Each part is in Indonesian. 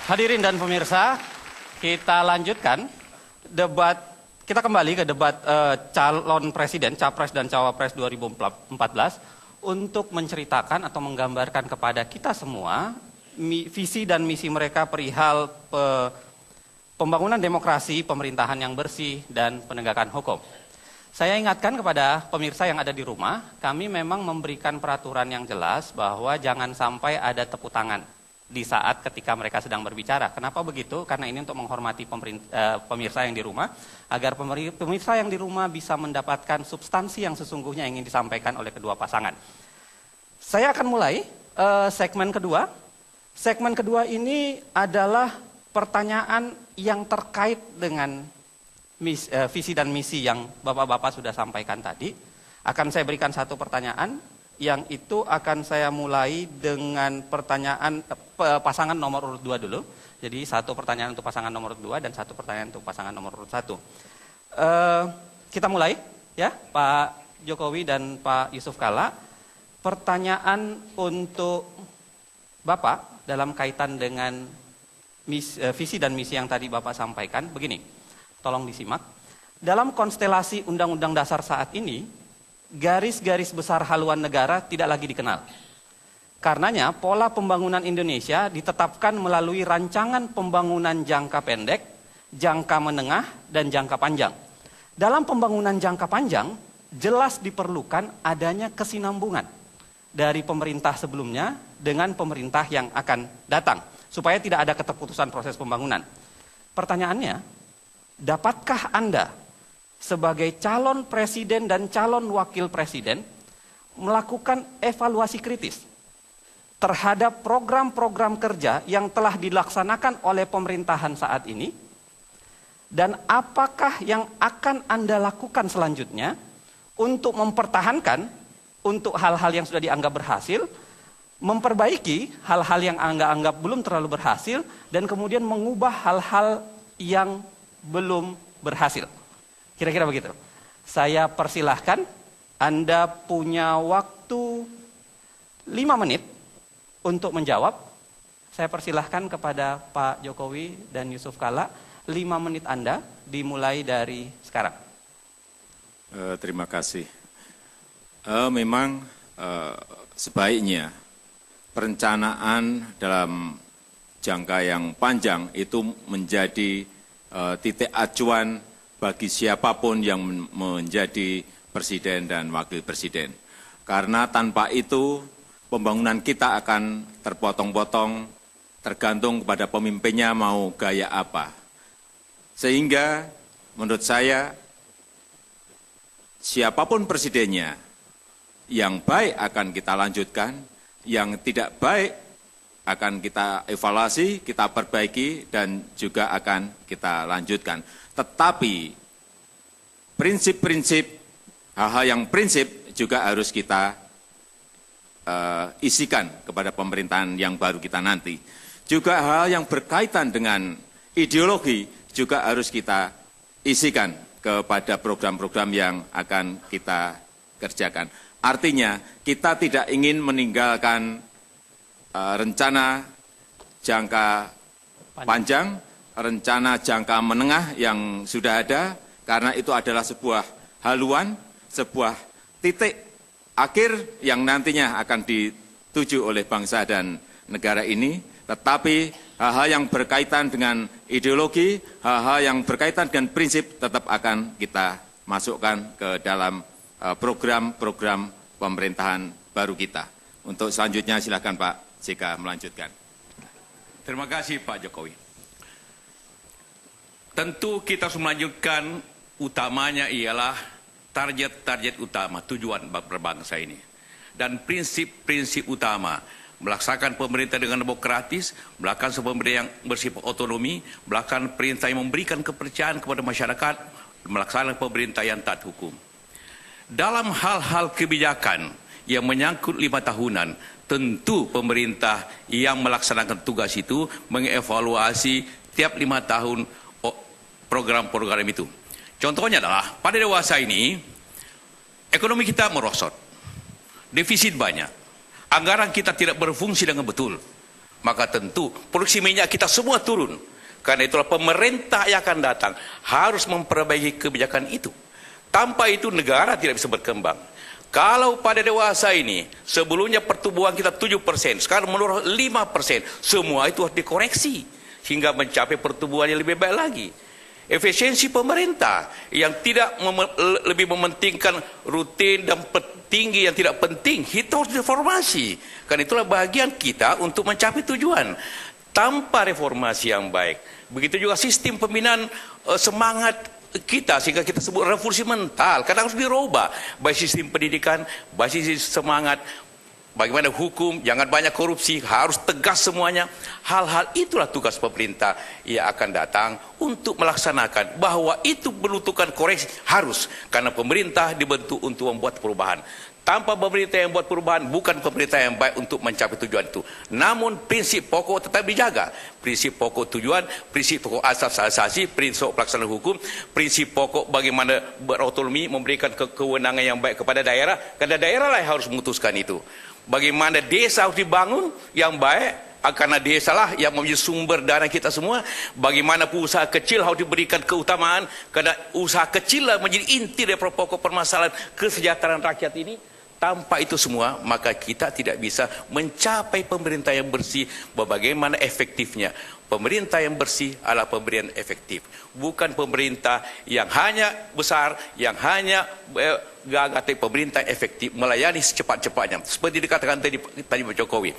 Hadirin dan pemirsa, kita lanjutkan debat. Kita kembali ke debat calon presiden, capres dan cawapres 2014 untuk menceritakan atau menggambarkan kepada kita semua visi dan misi mereka perihal pembangunan demokrasi, pemerintahan yang bersih, dan penegakan hukum. Saya ingatkan kepada pemirsa yang ada di rumah, kami memang memberikan peraturan yang jelas bahwa jangan sampai ada tepuk tangan di saat ketika mereka sedang berbicara. Kenapa begitu? Karena ini untuk menghormati pemirsa yang di rumah, agar pemirsa yang di rumah bisa mendapatkan substansi yang sesungguhnya ingin disampaikan oleh kedua pasangan. Saya akan mulai segmen kedua. Segmen kedua ini adalah pertanyaan yang terkait dengan visi dan misi yang Bapak-Bapak sudah sampaikan tadi. Akan saya berikan satu pertanyaan, yang itu akan saya mulai dengan pertanyaan pasangan nomor urut 2 dulu. Jadi satu pertanyaan untuk pasangan nomor urut 2 dan satu pertanyaan untuk pasangan nomor urut 1. Kita mulai ya, Pak Jokowi dan Pak Yusuf Kalla. Pertanyaan untuk Bapak dalam kaitan dengan visi dan misi yang tadi Bapak sampaikan begini. Tolong disimak. Dalam konstelasi Undang-Undang Dasar saat ini, garis-garis besar haluan negara tidak lagi dikenal. Karenanya, pola pembangunan Indonesia ditetapkan melalui rancangan pembangunan jangka pendek, jangka menengah, dan jangka panjang. Dalam pembangunan jangka panjang, jelas diperlukan adanya kesinambungan dari pemerintah sebelumnya dengan pemerintah yang akan datang, supaya tidak ada keterputusan proses pembangunan. Pertanyaannya, dapatkah Anda sebagai calon presiden dan calon wakil presiden melakukan evaluasi kritis terhadap program-program kerja yang telah dilaksanakan oleh pemerintahan saat ini, dan apakah yang akan Anda lakukan selanjutnya untuk mempertahankan untuk hal-hal yang sudah dianggap berhasil, memperbaiki hal-hal yang Anda anggap belum terlalu berhasil, dan kemudian mengubah hal-hal yang belum berhasil. Kira-kira begitu. Saya persilahkan, Anda punya waktu 5 menit untuk menjawab. Saya persilahkan kepada Pak Jokowi dan Yusuf Kalla, 5 menit Anda dimulai dari sekarang. Terima kasih. Memang sebaiknya perencanaan dalam jangka yang panjang itu menjadi titik acuan bagi siapapun yang menjadi presiden dan wakil presiden. Karena tanpa itu pembangunan kita akan terpotong-potong, tergantung kepada pemimpinnya mau gaya apa. Sehingga menurut saya siapapun presidennya, yang baik akan kita lanjutkan, yang tidak baik akan kita evaluasi, kita perbaiki, dan juga akan kita lanjutkan. Tetapi prinsip-prinsip, hal-hal yang prinsip juga harus kita isikan kepada pemerintahan yang baru kita nanti. Juga hal yang berkaitan dengan ideologi juga harus kita isikan kepada program-program yang akan kita kerjakan. Artinya kita tidak ingin meninggalkan rencana jangka panjang, rencana jangka menengah yang sudah ada, karena itu adalah sebuah haluan, sebuah titik akhir yang nantinya akan dituju oleh bangsa dan negara ini. Tetapi hal-hal yang berkaitan dengan ideologi, hal-hal yang berkaitan dengan prinsip tetap akan kita masukkan ke dalam program-program pemerintahan baru kita. Untuk selanjutnya silakan Pak JK melanjutkan. Terima kasih Pak Jokowi. Tentu kita harus melanjutkan, utamanya ialah target-target utama, tujuan berbangsa ini. Dan prinsip-prinsip utama, melaksanakan pemerintah dengan demokratis, melaksanakan pemerintah yang bersifat otonomi, melaksanakan perintah yang memberikan kepercayaan kepada masyarakat, melaksanakan pemerintah yang taat hukum. Dalam hal-hal kebijakan yang menyangkut 5 tahunan, tentu pemerintah yang melaksanakan tugas itu mengevaluasi tiap 5 tahun program-program itu. Contohnya adalah pada dewasa ini ekonomi kita merosot, defisit banyak, anggaran kita tidak berfungsi dengan betul. maka tentu produksi minyak kita semua turun. Karena itulah pemerintah yang akan datang harus memperbaiki kebijakan itu. Tanpa itu negara tidak bisa berkembang. Kalau pada dewasa ini, sebelumnya pertumbuhan kita 7%, sekarang menurun 5%, semua itu harus dikoreksi hingga mencapai pertumbuhan yang lebih baik lagi. Efisiensi pemerintah yang tidak lebih mementingkan rutin dan tinggi yang tidak penting, itu harus reformasi. Karena itulah bagian kita untuk mencapai tujuan. Tanpa reformasi yang baik, begitu juga sistem pembinaan semangat kita, sehingga kita sebut revolusi mental, kadang harus dirubah. Baik sistem pendidikan, baik sistem semangat, bagaimana hukum, jangan banyak korupsi, harus tegas semuanya. Hal-hal itulah tugas pemerintah yang akan datang untuk melaksanakan, bahwa itu membutuhkan koreksi, harus, karena pemerintah dibentuk untuk membuat perubahan. Tanpa pemerintah yang buat perubahan, bukan pemerintah yang baik untuk mencapai tujuan itu. Namun prinsip pokok tetap dijaga. Prinsip pokok tujuan, prinsip pokok asasi, prinsip pelaksanaan hukum, prinsip pokok bagaimana berotonomi, memberikan kewenangan yang baik kepada daerah, karena daerah lah yang harus memutuskan itu. Bagaimana desa harus dibangun yang baik, karena desa lah yang menjadi sumber dana kita semua. Bagaimana usaha kecil harus diberikan keutamaan, karena usaha kecil lah menjadi inti dari pokok permasalahan kesejahteraan rakyat ini. Tanpa itu semua, maka kita tidak bisa mencapai pemerintah yang bersih. Bagaimana efektifnya? Pemerintah yang bersih adalah pemberian efektif. Bukan pemerintah yang hanya besar, yang hanya gagah, tapi pemerintah efektif, melayani secepat-cepatnya. Seperti dikatakan tadi Pak Jokowi.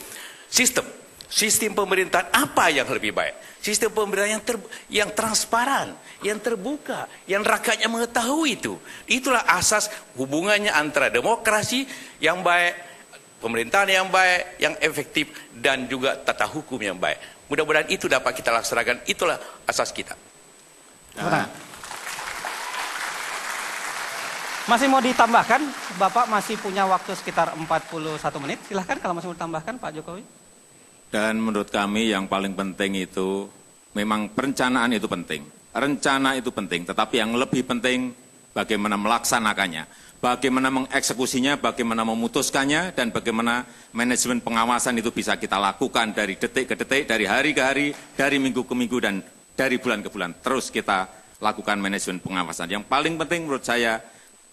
Sistem pemerintahan apa yang lebih baik? Sistem pemerintahan yang transparan, yang terbuka, yang rakyatnya mengetahui itu. Itulah asas hubungannya antara demokrasi yang baik, pemerintahan yang baik, yang efektif, dan juga tata hukum yang baik. Mudah-mudahan itu dapat kita laksanakan. Itulah asas kita. Masih mau ditambahkan? Bapak masih punya waktu sekitar 41 menit. Silahkan kalau masih mau ditambahkan, Pak Jokowi. Dan menurut kami yang paling penting itu, memang perencanaan itu penting. Rencana itu penting, tetapi yang lebih penting bagaimana melaksanakannya. Bagaimana mengeksekusinya, bagaimana memutuskannya, dan bagaimana manajemen pengawasan itu bisa kita lakukan dari detik ke detik, dari hari ke hari, dari minggu ke minggu, dan dari bulan ke bulan. Terus kita lakukan manajemen pengawasan. Yang paling penting menurut saya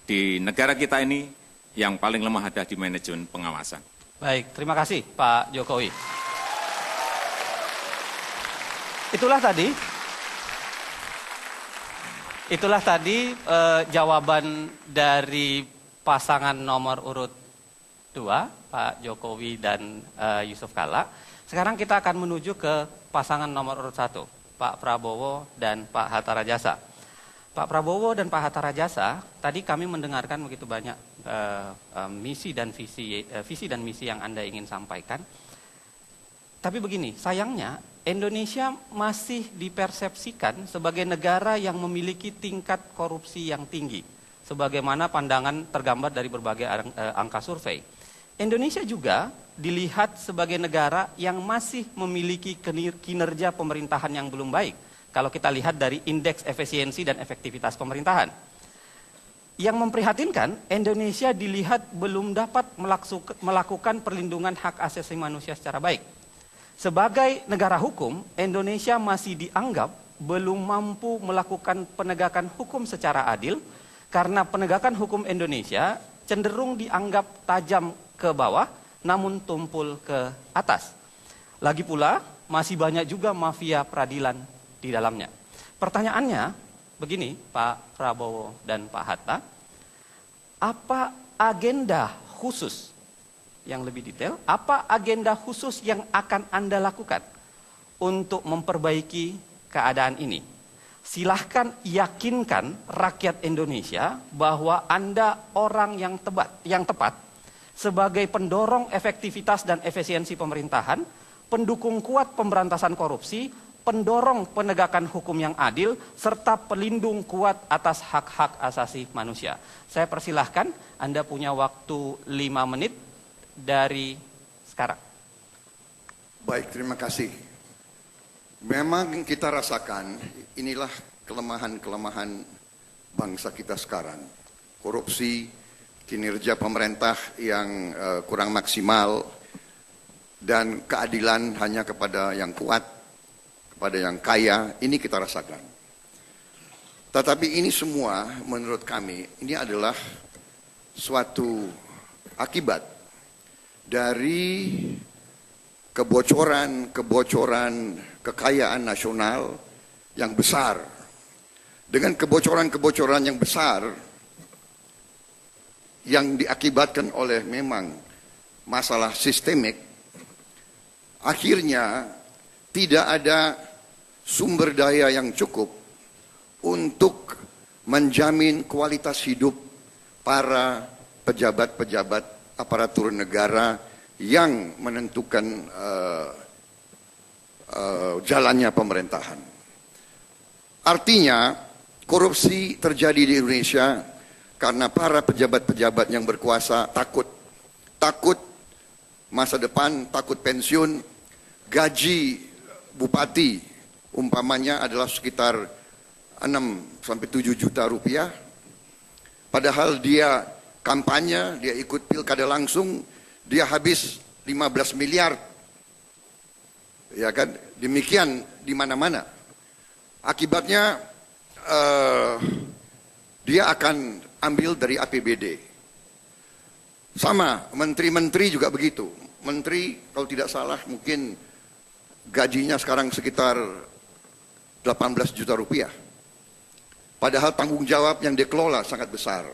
di negara kita ini, yang paling lemah ada di manajemen pengawasan. Baik, terima kasih Pak Jokowi. Itulah tadi jawaban dari pasangan nomor urut 2, Pak Jokowi dan Yusuf Kalla. Sekarang kita akan menuju ke pasangan nomor urut 1, Pak Prabowo dan Pak Hatta Rajasa. Pak Prabowo dan Pak Hatta Rajasa, tadi kami mendengarkan begitu banyak visi dan misi yang Anda ingin sampaikan. Tapi begini, sayangnya Indonesia masih dipersepsikan sebagai negara yang memiliki tingkat korupsi yang tinggi, sebagaimana pandangan tergambar dari berbagai angka survei. Indonesia juga dilihat sebagai negara yang masih memiliki kinerja pemerintahan yang belum baik, kalau kita lihat dari indeks efisiensi dan efektivitas pemerintahan. Yang memprihatinkan, Indonesia dilihat belum dapat melakukan perlindungan hak asasi manusia secara baik. Sebagai negara hukum, Indonesia masih dianggap belum mampu melakukan penegakan hukum secara adil, karena penegakan hukum Indonesia cenderung dianggap tajam ke bawah, namun tumpul ke atas. Lagi pula, masih banyak juga mafia peradilan di dalamnya. Pertanyaannya begini, Pak Prabowo dan Pak Hatta, apa agenda khusus yang lebih detail, apa agenda khusus yang akan Anda lakukan untuk memperbaiki keadaan ini? Silahkan yakinkan rakyat Indonesia bahwa Anda orang yang tepat sebagai pendorong efektivitas dan efisiensi pemerintahan, pendukung kuat pemberantasan korupsi, pendorong penegakan hukum yang adil, serta pelindung kuat atas hak-hak asasi manusia. Saya persilahkan, Anda punya waktu 5 menit dari sekarang. Baik, terima kasih. Memang kita rasakan inilah kelemahan-kelemahan bangsa kita sekarang. Korupsi, kinerja pemerintah yang kurang maksimal, dan keadilan hanya kepada yang kuat, kepada yang kaya, ini kita rasakan. Tetapi ini semua menurut kami, ini adalah suatu akibat dari kebocoran kekayaan nasional yang besar. Dengan kebocoran-kebocoran yang besar, yang diakibatkan oleh memang masalah sistemik, akhirnya tidak ada sumber daya yang cukup untuk menjamin kualitas hidup para pejabat-pejabat aparatur negara yang menentukan jalannya pemerintahan. Artinya, korupsi terjadi di Indonesia karena para pejabat-pejabat yang berkuasa takut masa depan, takut pensiun. Gaji bupati umpamanya adalah sekitar 6 sampai 7 juta rupiah. Padahal dia kampanye, dia ikut pilkada langsung, dia habis 15 miliar. Ya kan? Demikian di mana-mana. Akibatnya dia akan ambil dari APBD. Sama, menteri-menteri juga begitu. Menteri kalau tidak salah mungkin gajinya sekarang sekitar 18 juta rupiah. Padahal tanggung jawab yang dikelola sangat besar.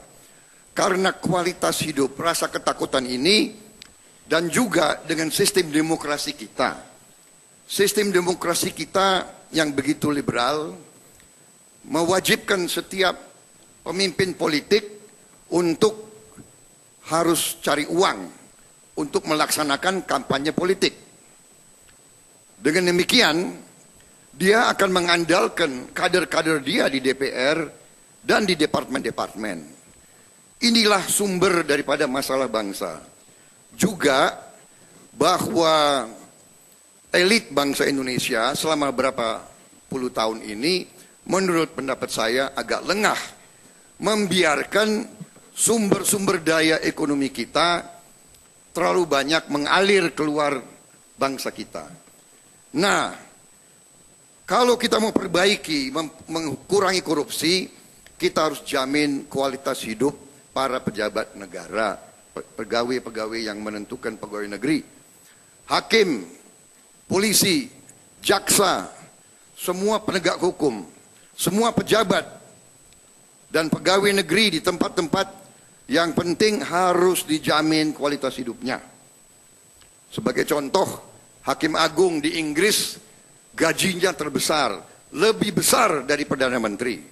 Karena kualitas hidup, rasa ketakutan ini, dan juga dengan sistem demokrasi kita. Sistem demokrasi kita yang begitu liberal, mewajibkan setiap pemimpin politik untuk harus cari uang untuk melaksanakan kampanye politik. Dengan demikian, dia akan mengandalkan kader-kader dia di DPR dan di departemen-departemen. Inilah sumber daripada masalah bangsa. Juga bahwa elit bangsa Indonesia selama berapa puluh tahun ini, menurut pendapat saya agak lengah membiarkan sumber-sumber daya ekonomi kita terlalu banyak mengalir keluar bangsa kita. Nah, kalau kita mau perbaiki, mengurangi korupsi, kita harus jamin kualitas hidup para pejabat negara, pegawai-pegawai yang menentukan pegawai negeri, hakim, polisi, jaksa, semua penegak hukum, semua pejabat dan pegawai negeri di tempat-tempat yang penting harus dijamin kualitas hidupnya. Sebagai contoh, Hakim Agung di Inggris gajinya terbesar, lebih besar dari Perdana Menteri.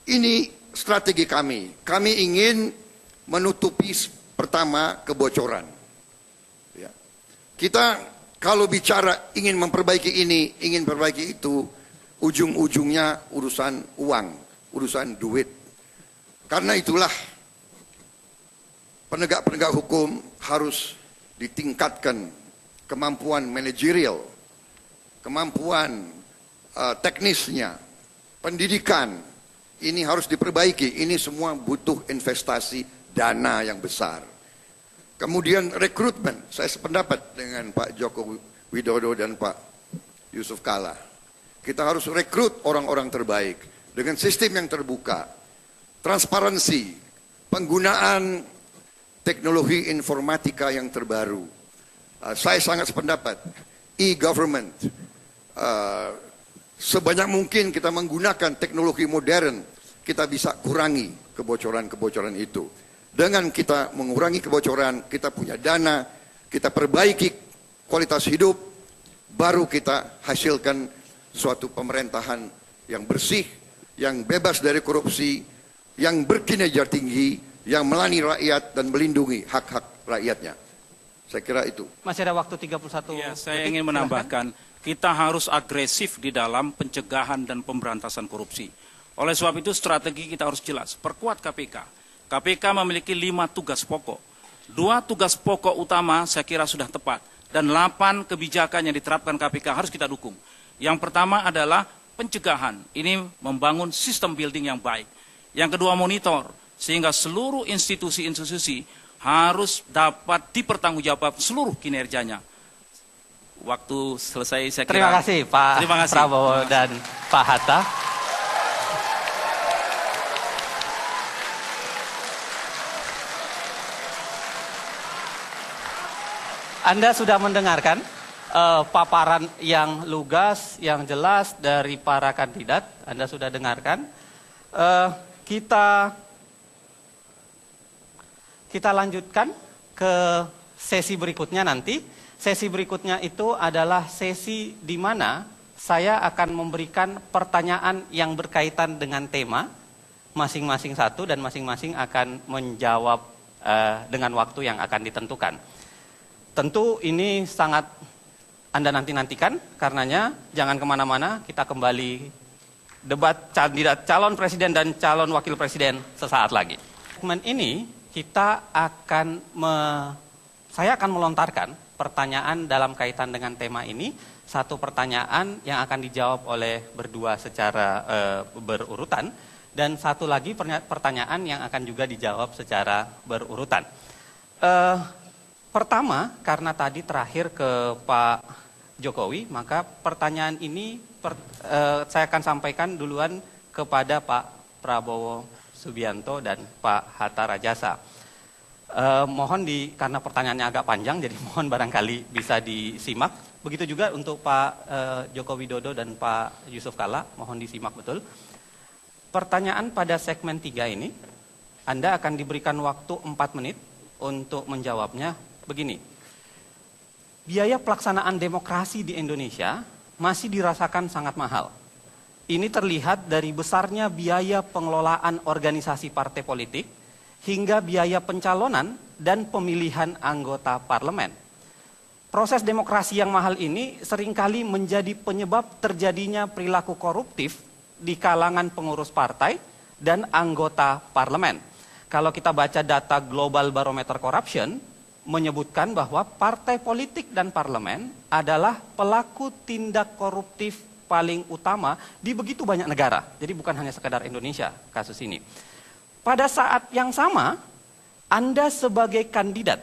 Ini strategi kami. Kami ingin menutupi pertama kebocoran. Ya. Kita kalau bicara ingin memperbaiki ini, ingin perbaiki itu, ujung-ujungnya urusan uang, urusan duit. Karena itulah penegak-penegak hukum harus ditingkatkan kemampuan manajerial, kemampuan teknisnya, pendidikan, ini harus diperbaiki. Ini semua butuh investasi dana yang besar. Kemudian rekrutmen, saya sependapat dengan Pak Joko Widodo dan Pak Yusuf Kalla. Kita harus rekrut orang-orang terbaik dengan sistem yang terbuka, transparansi, penggunaan teknologi informatika yang terbaru. Saya sangat sependapat, e-government, sebanyak mungkin kita menggunakan teknologi modern, kita bisa kurangi kebocoran-kebocoran itu. Dengan kita mengurangi kebocoran, kita punya dana, kita perbaiki kualitas hidup, baru kita hasilkan suatu pemerintahan yang bersih, yang bebas dari korupsi, yang berkinerja tinggi, yang melayani rakyat dan melindungi hak-hak rakyatnya. Saya kira itu. Masih ada waktu 31 ya, saya ingin menambahkan, kita harus agresif di dalam pencegahan dan pemberantasan korupsi. Oleh sebab itu strategi kita harus jelas, perkuat KPK. KPK memiliki 5 tugas pokok. 2 tugas pokok utama saya kira sudah tepat. Dan 8 kebijakan yang diterapkan KPK harus kita dukung. Yang pertama adalah pencegahan. Ini membangun sistem building yang baik. Yang kedua monitor. Sehingga seluruh institusi-institusi harus dapat dipertanggungjawabkan seluruh kinerjanya. waktu selesai saya kira. Terima kasih Pak Terima kasih. Prabowo dan Pak Hatta. Anda sudah mendengarkan paparan yang lugas, yang jelas dari para kandidat. Anda sudah dengarkan. Kita lanjutkan ke sesi berikutnya nanti. Sesi berikutnya itu adalah sesi di mana saya akan memberikan pertanyaan yang berkaitan dengan tema masing-masing satu dan masing-masing akan menjawab dengan waktu yang akan ditentukan. Tentu ini sangat Anda nantikan, karenanya jangan kemana-mana, kita kembali debat kandidat calon presiden dan calon wakil presiden sesaat lagi. Segmen ini saya akan melontarkan pertanyaan dalam kaitan dengan tema ini. Satu pertanyaan yang akan dijawab oleh berdua secara berurutan, dan satu lagi pertanyaan yang akan juga dijawab secara berurutan. Pertama, karena tadi terakhir ke Pak Jokowi, maka pertanyaan ini saya akan sampaikan duluan kepada Pak Prabowo Subianto dan Pak Hatta Rajasa. Karena pertanyaannya agak panjang, jadi mohon barangkali bisa disimak. Begitu juga untuk Pak Joko Widodo dan Pak Yusuf Kalla, mohon disimak betul. Pertanyaan pada segmen 3 ini, Anda akan diberikan waktu 4 menit untuk menjawabnya. Begini, biaya pelaksanaan demokrasi di Indonesia masih dirasakan sangat mahal. Ini terlihat dari besarnya biaya pengelolaan organisasi partai politik hingga biaya pencalonan dan pemilihan anggota parlemen. Proses demokrasi yang mahal ini seringkali menjadi penyebab terjadinya perilaku koruptif di kalangan pengurus partai dan anggota parlemen. Kalau kita baca data Global Barometer Corruption, menyebutkan bahwa partai politik dan parlemen adalah pelaku tindak koruptif paling utama di begitu banyak negara. Jadi bukan hanya sekadar Indonesia kasus ini. Pada saat yang sama, Anda sebagai kandidat,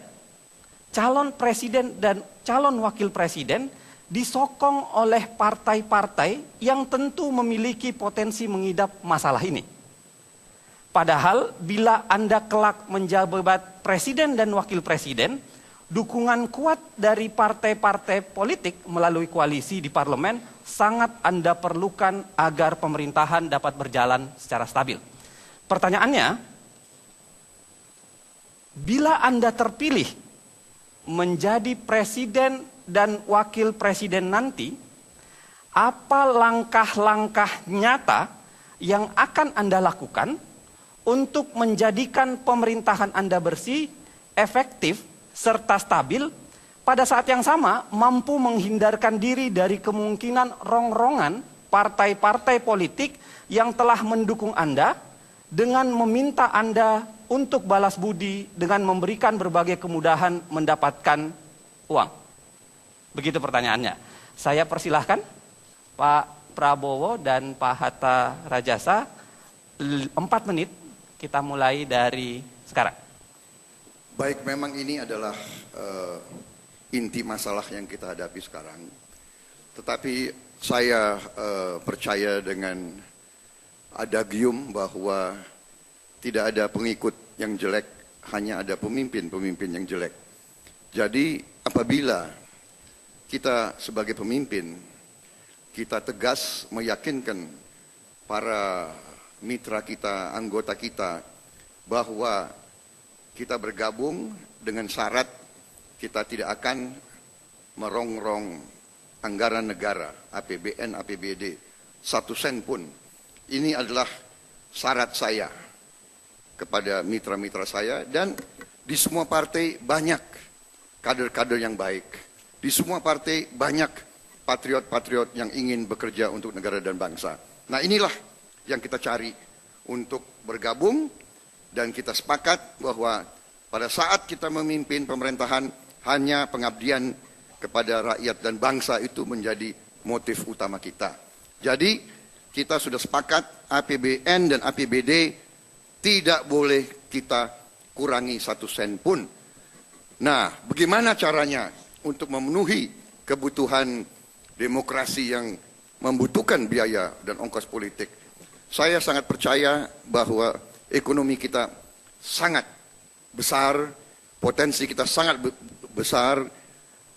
calon presiden dan calon wakil presiden disokong oleh partai-partai yang tentu memiliki potensi mengidap masalah ini. Padahal bila Anda kelak menjabat presiden dan wakil presiden, dukungan kuat dari partai-partai politik melalui koalisi di parlemen sangat Anda perlukan agar pemerintahan dapat berjalan secara stabil. Pertanyaannya, bila Anda terpilih menjadi presiden dan wakil presiden nanti, apa langkah-langkah nyata yang akan Anda lakukan untuk menjadikan pemerintahan Anda bersih, efektif, serta stabil, pada saat yang sama mampu menghindarkan diri dari kemungkinan rongrongan partai-partai politik yang telah mendukung Anda dengan meminta Anda untuk balas budi dengan memberikan berbagai kemudahan mendapatkan uang. Begitu pertanyaannya. Saya persilahkan Pak Prabowo dan Pak Hatta Rajasa, 4 menit. Kita mulai dari sekarang. Baik, memang ini adalah inti masalah yang kita hadapi sekarang. Tetapi saya percaya dengan adagium bahwa tidak ada pengikut yang jelek, hanya ada pemimpin-pemimpin yang jelek. Jadi apabila kita sebagai pemimpin, kita tegas meyakinkan para mitra kita, anggota kita, bahwa kita bergabung dengan syarat kita tidak akan merongrong anggaran negara, APBN, APBD, 1 sen pun. Ini adalah syarat saya kepada mitra-mitra saya, dan di semua partai banyak kader-kader yang baik. Di semua partai banyak patriot-patriot yang ingin bekerja untuk negara dan bangsa. Nah, inilah yang kita cari untuk bergabung, dan kita sepakat bahwa pada saat kita memimpin pemerintahan, hanya pengabdian kepada rakyat dan bangsa itu menjadi motif utama kita. Jadi kita sudah sepakat APBN dan APBD tidak boleh kita kurangi 1 sen pun. Nah, bagaimana caranya untuk memenuhi kebutuhan demokrasi yang membutuhkan biaya dan ongkos politik. Saya sangat percaya bahwa ekonomi kita sangat besar, potensi kita sangat besar,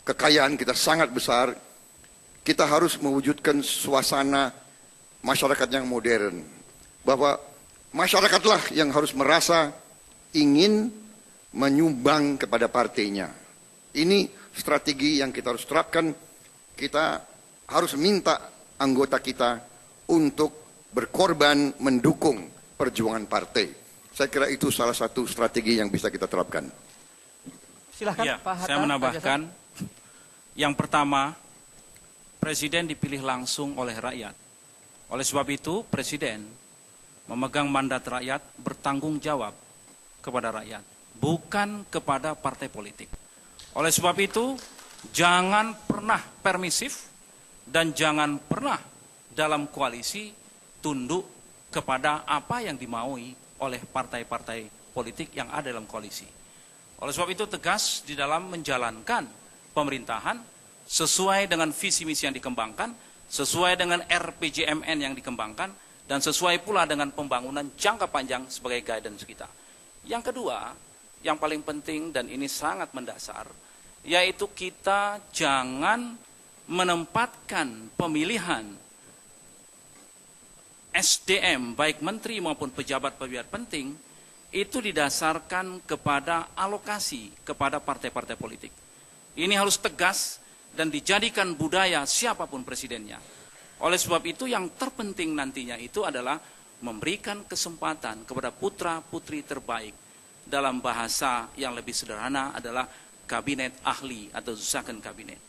kekayaan kita sangat besar. Kita harus mewujudkan suasana masyarakat yang modern, bahwa masyarakatlah yang harus merasa ingin menyumbang kepada partainya. Ini strategi yang kita harus terapkan. Kita harus minta anggota kita untuk berkorban mendukung perjuangan partai. Saya kira itu salah satu strategi yang bisa kita terapkan. Silahkan Ya, Pak Hatta. saya menambahkan, yang pertama, Presiden dipilih langsung oleh rakyat. Oleh sebab itu, Presiden memegang mandat rakyat bertanggung jawab kepada rakyat, bukan kepada partai politik. Oleh sebab itu, jangan pernah permisif dan jangan pernah dalam koalisi tunduk kepada apa yang dimaui oleh partai-partai politik yang ada dalam koalisi. Oleh sebab itu, tegas di dalam menjalankan pemerintahan sesuai dengan visi misi yang dikembangkan, sesuai dengan RPJMN yang dikembangkan, dan sesuai pula dengan pembangunan jangka panjang sebagai guidance kita. Yang kedua, yang paling penting dan ini sangat mendasar, yaitu kita jangan menempatkan pemilihan SDM, baik menteri maupun pejabat-pejabat penting, itu didasarkan kepada alokasi kepada partai-partai politik. Ini harus tegas dan dijadikan budaya siapapun presidennya. Oleh sebab itu yang terpenting nantinya itu adalah memberikan kesempatan kepada putra-putri terbaik. Dalam bahasa yang lebih sederhana adalah kabinet ahli atau second kabinet.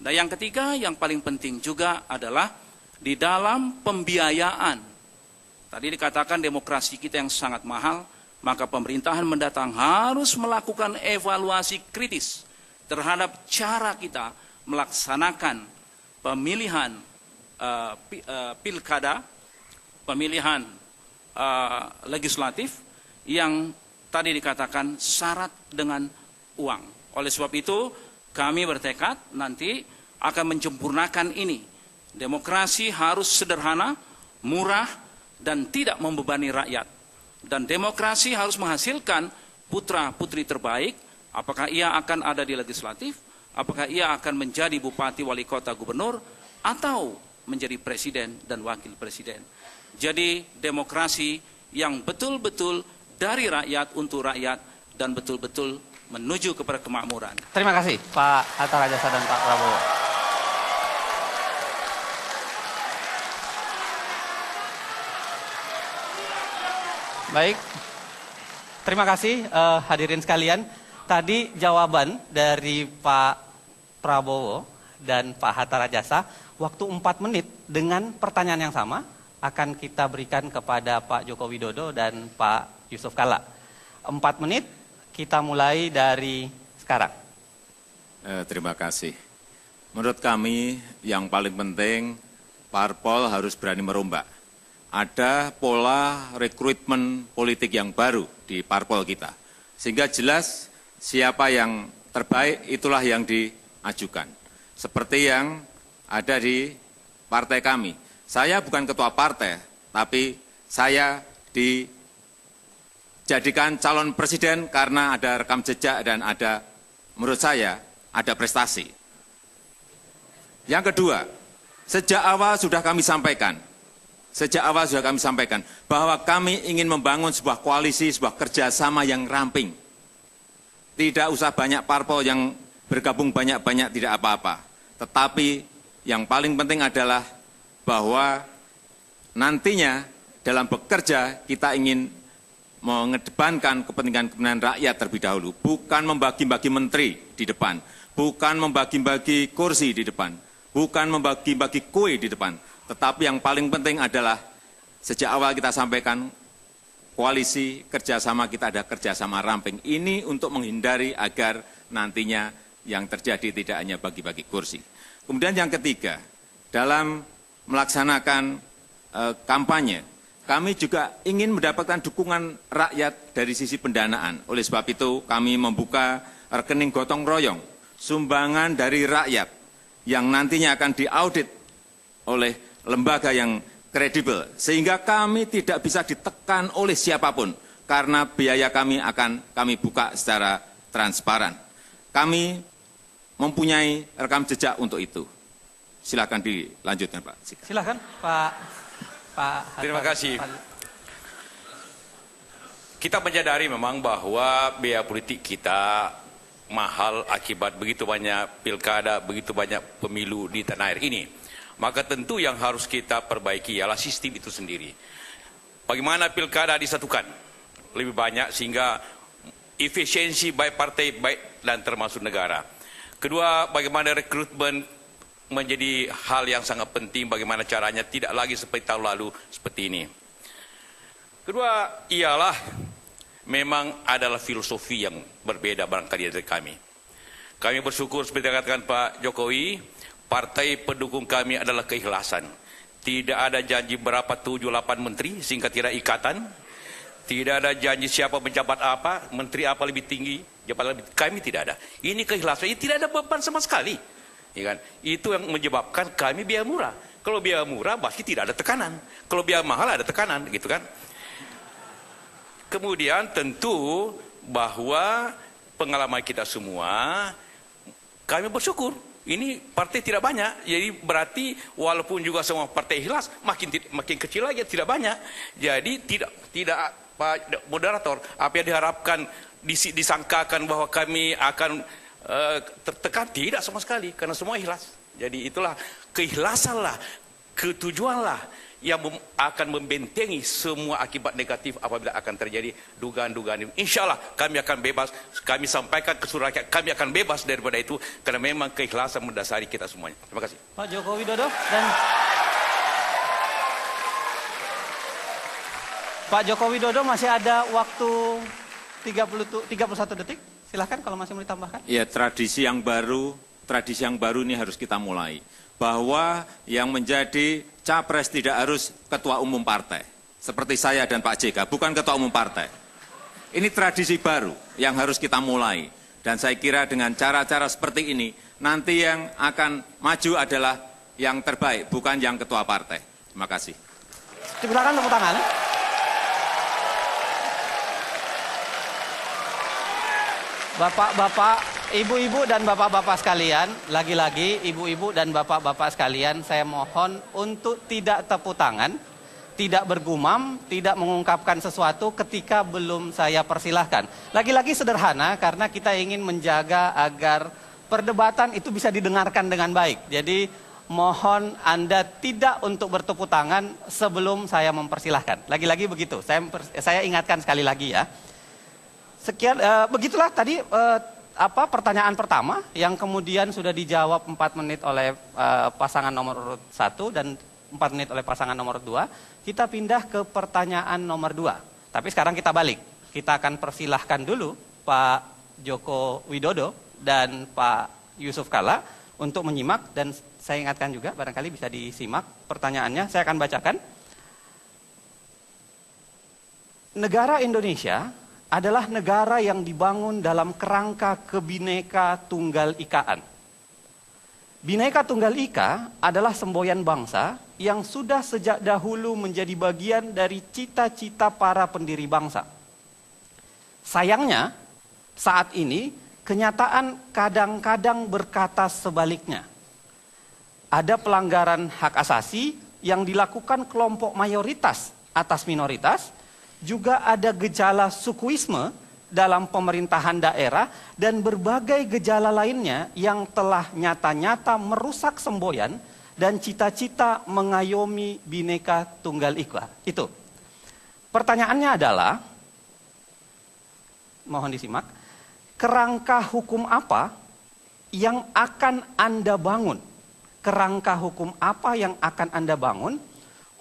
Dan yang ketiga yang paling penting juga adalah di dalam pembiayaan. Tadi dikatakan demokrasi kita yang sangat mahal, maka pemerintahan mendatang harus melakukan evaluasi kritis terhadap cara kita melaksanakan pemilihan pilkada, pemilihan legislatif yang tadi dikatakan syarat dengan uang. Oleh sebab itu, kami bertekad nanti akan menyempurnakan ini. Demokrasi harus sederhana, murah, dan tidak membebani rakyat. Dan demokrasi harus menghasilkan putra-putri terbaik, apakah ia akan ada di legislatif, apakah ia akan menjadi bupati, wali kota, gubernur, atau menjadi presiden dan wakil presiden. Jadi demokrasi yang betul-betul dari rakyat untuk rakyat dan betul-betul menuju kepada kemakmuran. Terima kasih Pak Hatta Rajasa dan Pak Prabowo. Baik, terima kasih hadirin sekalian. Tadi jawaban dari Pak Prabowo dan Pak Hatta Rajasa, waktu 4 menit dengan pertanyaan yang sama akan kita berikan kepada Pak Joko Widodo dan Pak Yusuf Kalla. 4 menit, kita mulai dari sekarang. Terima kasih. Menurut kami yang paling penting, parpol harus berani merombak. Ada pola rekrutmen politik yang baru di parpol kita. Sehingga jelas siapa yang terbaik itulah yang diajukan. Seperti yang ada di partai kami. Saya bukan ketua partai, tapi saya dijadikan calon presiden karena ada rekam jejak dan ada, menurut saya, ada prestasi. Yang kedua, sejak awal sudah kami sampaikan bahwa kami ingin membangun sebuah koalisi, sebuah kerjasama yang ramping. Tidak usah banyak parpol yang bergabung banyak-banyak, tidak apa-apa. Tetapi yang paling penting adalah bahwa nantinya dalam bekerja kita ingin mengedepankan kepentingan rakyat terlebih dahulu. Bukan membagi-bagi menteri di depan, bukan membagi-bagi kursi di depan, bukan membagi-bagi kue di depan. Tetapi yang paling penting adalah sejak awal kita sampaikan koalisi kerjasama kita ada kerjasama ramping. Ini untuk menghindari agar nantinya yang terjadi tidak hanya bagi-bagi kursi. Kemudian yang ketiga, dalam melaksanakan kampanye, kami juga ingin mendapatkan dukungan rakyat dari sisi pendanaan. Oleh sebab itu kami membuka rekening gotong royong, sumbangan dari rakyat yang nantinya akan diaudit oleh lembaga yang kredibel, sehingga kami tidak bisa ditekan oleh siapapun, karena biaya kami akan kami buka secara transparan. Kami mempunyai rekam jejak untuk itu. Silakan dilanjutkan, Pak. Silakan, Pak. Terima kasih. Kita menyadari memang bahwa biaya politik kita mahal akibat begitu banyak pilkada, begitu banyak pemilu di tanah air ini. Maka tentu yang harus kita perbaiki ialah sistem itu sendiri. Bagaimana pilkada disatukan lebih banyak sehingga efisiensi baik partai baik dan termasuk negara. Kedua, bagaimana rekrutmen menjadi hal yang sangat penting, bagaimana caranya tidak lagi seperti tahun lalu seperti ini. Kedua ialah memang adalah filosofi yang berbeda barangkali dari kami. Kami bersyukur seperti katakan Pak Jokowi, partai pendukung kami adalah keikhlasan. Tidak ada janji berapa 7-8 menteri sehingga tidak ikatan. Tidak ada janji siapa menjabat apa, menteri apa lebih tinggi, jabatan lebih tinggi. Kami tidak ada. Ini keikhlasan, ini tidak ada beban sama sekali. Ya kan? Itu yang menyebabkan kami biaya murah. Kalau biaya murah pasti tidak ada tekanan. Kalau biaya mahal ada tekanan, gitu kan? Kemudian tentu bahwa pengalaman kita semua, kami bersyukur. Ini partai tidak banyak, jadi berarti walaupun juga semua partai ikhlas, makin kecil lagi tidak banyak. Jadi tidak Pak Moderator, apa yang diharapkan disangkakan bahwa kami akan tertekan, tidak sama sekali, karena semua ikhlas. Jadi itulah keikhlasanlah, ketujuanlah yang akan membentengi semua akibat negatif apabila akan terjadi dugaan-dugaan ini. Insya Allah kami akan bebas, kami sampaikan ke seluruh rakyat, kami akan bebas daripada itu, karena memang keikhlasan mendasari kita semuanya. Terima kasih. Pak Joko Widodo dan Pak Joko Widodo masih ada waktu 31 detik. Silahkan kalau masih mau ditambahkan. Ya, tradisi yang baru ini harus kita mulai. Bahwa yang menjadi capres tidak harus ketua umum partai. Seperti saya dan Pak JK, bukan ketua umum partai. Ini tradisi baru yang harus kita mulai. Dan saya kira dengan cara-cara seperti ini, nanti yang akan maju adalah yang terbaik, bukan yang ketua partai. Terima kasih. Silakan tepuk tangan. Bapak-bapak, ibu-ibu dan bapak-bapak sekalian, lagi-lagi ibu-ibu dan bapak-bapak sekalian, saya mohon untuk tidak tepuk tangan, tidak bergumam, tidak mengungkapkan sesuatu ketika belum saya persilahkan. Lagi-lagi sederhana karena kita ingin menjaga agar perdebatan itu bisa didengarkan dengan baik. Jadi mohon Anda tidak untuk bertepuk tangan sebelum saya mempersilahkan. Lagi-lagi begitu, saya ingatkan sekali lagi ya. Sekian, begitulah tadi pertanyaan pertama yang kemudian sudah dijawab 4 menit oleh pasangan nomor urut 1 dan 4 menit oleh pasangan nomor 2. Kita pindah ke pertanyaan nomor 2. Tapi sekarang kita balik. Kita akan persilahkan dulu Pak Joko Widodo dan Pak Yusuf Kalla untuk menyimak, dan saya ingatkan juga barangkali bisa disimak pertanyaannya. Saya akan bacakan. Negara Indonesia adalah negara yang dibangun dalam kerangka Kebineka Tunggal Ikaan. Bhinneka Tunggal Ika adalah semboyan bangsa yang sudah sejak dahulu menjadi bagian dari cita-cita para pendiri bangsa. Sayangnya, saat ini kenyataan kadang-kadang berkata sebaliknya. Ada pelanggaran hak asasi yang dilakukan kelompok mayoritas atas minoritas. Juga ada gejala sukuisme dalam pemerintahan daerah dan berbagai gejala lainnya yang telah nyata-nyata merusak semboyan dan cita-cita mengayomi Bhinneka Tunggal Ika. Itu. Pertanyaannya adalah, mohon disimak, kerangka hukum apa yang akan Anda bangun? Kerangka hukum apa yang akan Anda bangun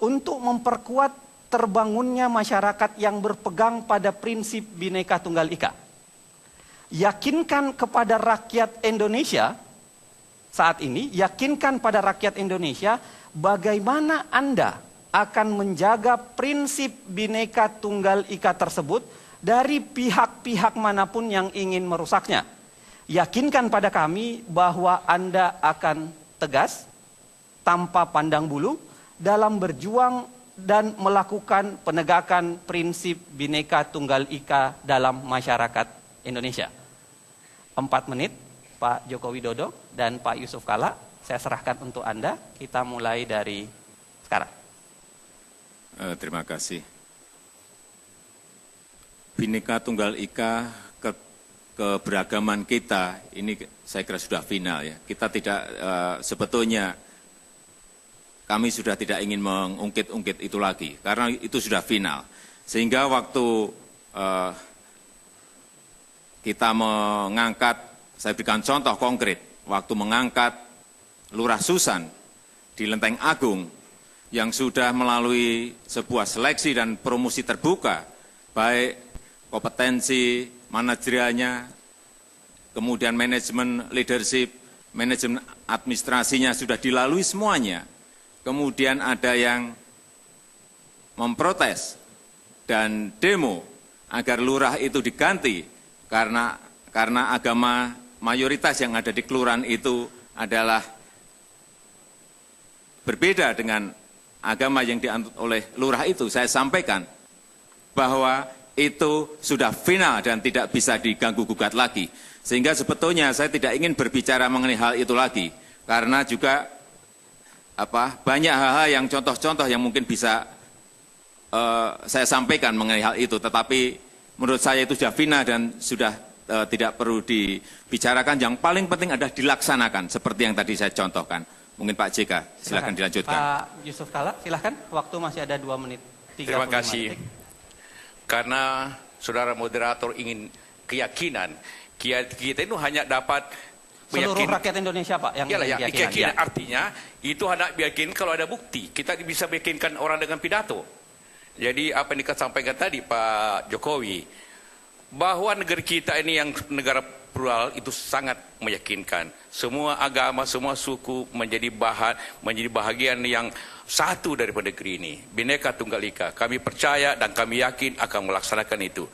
untuk memperkuat terbangunnya masyarakat yang berpegang pada prinsip Bhinneka Tunggal Ika? Yakinkan kepada rakyat Indonesia saat ini, yakinkan pada rakyat Indonesia bagaimana Anda akan menjaga prinsip Bhinneka Tunggal Ika tersebut dari pihak-pihak manapun yang ingin merusaknya. Yakinkan pada kami bahwa Anda akan tegas, tanpa pandang bulu, dalam berjuang dan melakukan penegakan prinsip Bhinneka Tunggal Ika dalam masyarakat Indonesia. 4 menit, Pak Joko Widodo dan Pak Yusuf Kalla, saya serahkan untuk Anda. Kita mulai dari sekarang. Terima kasih. Bhinneka Tunggal Ika, keberagaman kita, ini saya kira sudah final ya. Kita tidak, sebetulnya kami sudah tidak ingin mengungkit-ungkit itu lagi, karena itu sudah final. Sehingga waktu kita mengangkat, saya berikan contoh konkret, waktu mengangkat Lurah Susan di Lenteng Agung, yang sudah melalui sebuah seleksi dan promosi terbuka, baik kompetensi manajerialnya, kemudian manajemen leadership, manajemen administrasinya sudah dilalui semuanya. Kemudian ada yang memprotes dan demo agar lurah itu diganti karena agama mayoritas yang ada di kelurahan itu adalah berbeda dengan agama yang dianut oleh lurah itu. Saya sampaikan bahwa itu sudah final dan tidak bisa diganggu-gugat lagi. Sehingga sebetulnya saya tidak ingin berbicara mengenai hal itu lagi. Karena juga banyak hal-hal yang contoh-contoh yang mungkin bisa saya sampaikan mengenai hal itu. Tetapi menurut saya itu sudah final dan sudah tidak perlu dibicarakan. Yang paling penting adalah dilaksanakan seperti yang tadi saya contohkan. Mungkin Pak JK, silakan dilanjutkan. Pak Yusuf Kalla, silakan. Waktu masih ada 2 menit. Terima kasih. Detik. Karena saudara moderator ingin keyakinan, kita itu hanya dapat seluruh rakyat Indonesia, Pak, yang keyakinan. Artinya itu hendak meyakinkan kalau ada bukti. Kita bisa meyakinkan orang dengan pidato. Jadi apa yang disampaikan tadi Pak Jokowi, bahwa negara kita ini yang negara plural itu sangat meyakinkan. Semua agama, semua suku menjadi bahagian yang satu daripada negeri ini. Bhinneka Tunggal Ika. Kami percaya dan kami yakin akan melaksanakan itu.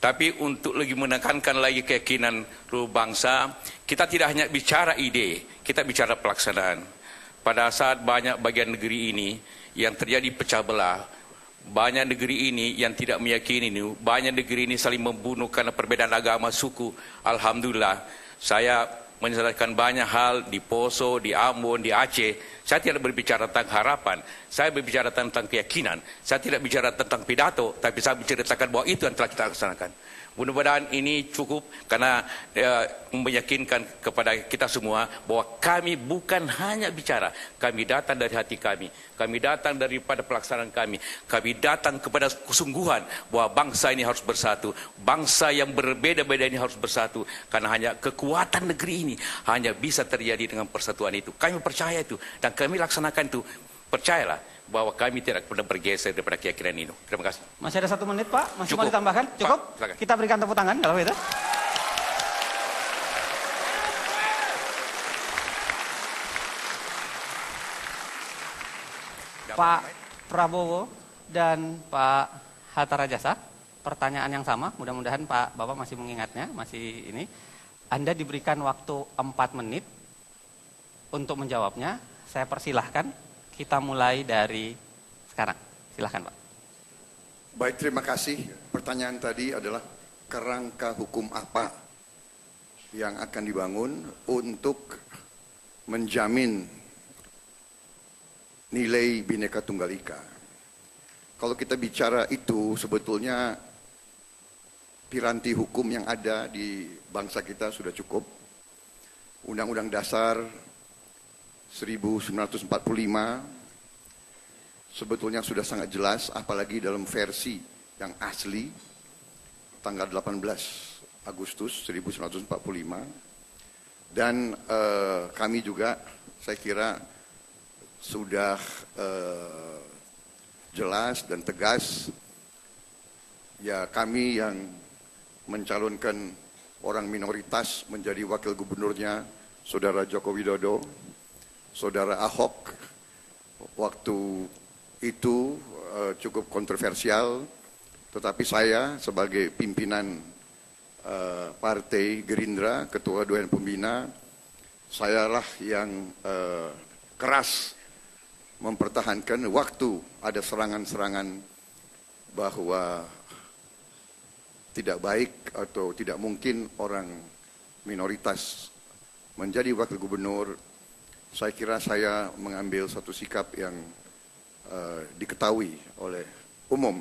Tapi untuk lebih menekankan lagi keyakinan seluruh bangsa, kita tidak hanya bicara ide, kita bicara pelaksanaan. Pada saat banyak bagian negeri ini yang terjadi pecah belah, banyak negeri ini yang tidak meyakini ini, banyak negeri ini saling membunuh karena perbedaan agama, suku. Alhamdulillah, saya menyelesaikan banyak hal di Poso, di Ambon, di Aceh. Saya tidak berbicara tentang harapan, saya berbicara tentang keyakinan. Saya tidak bicara tentang pidato, tapi saya menceritakan bahwa itu yang telah kita laksanakan. Mudah-mudahan ini cukup karena meyakinkan kepada kita semua bahwa kami bukan hanya bicara, kami datang dari hati kami datang daripada pelaksanaan kami datang kepada kesungguhan bahwa bangsa ini harus bersatu, bangsa yang berbeda-beda ini harus bersatu, karena hanya kekuatan negeri ini hanya bisa terjadi dengan persatuan itu. Kami percaya itu dan kami laksanakan itu. Percayalah bahwa kami tidak pernah bergeser daripada keyakinan ini. Terima kasih. Masih ada 1 menit, Pak. Masih Cukup. mau ditambahkan? Cukup? Pak, silakan. Kita berikan tepuk tangan kalau itu. Pak Prabowo dan Pak Hatta Rajasa, pertanyaan yang sama. Mudah-mudahan Pak Bapak masih mengingatnya, masih ini. Anda diberikan waktu 4 menit untuk menjawabnya. Saya persilahkan. Kita mulai dari sekarang. Silahkan, Pak. Baik, terima kasih. Pertanyaan tadi adalah kerangka hukum apa yang akan dibangun untuk menjamin nilai Bhinneka Tunggal Ika. Kalau kita bicara itu, sebetulnya piranti hukum yang ada di bangsa kita sudah cukup. Undang-Undang Dasar 1945 sebetulnya sudah sangat jelas, apalagi dalam versi yang asli tanggal 18 Agustus 1945. Dan kami juga saya kira sudah jelas dan tegas, ya kami yang mencalonkan orang minoritas menjadi wakil gubernurnya Saudara Joko Widodo, Saudara Ahok, waktu itu cukup kontroversial, tetapi saya sebagai pimpinan Partai Gerindra, Ketua Dewan Pembina, Sayalah yang keras mempertahankan waktu ada serangan-serangan bahwa tidak baik atau tidak mungkin orang minoritas menjadi wakil gubernur. Saya kira saya mengambil satu sikap yang diketahui oleh umum,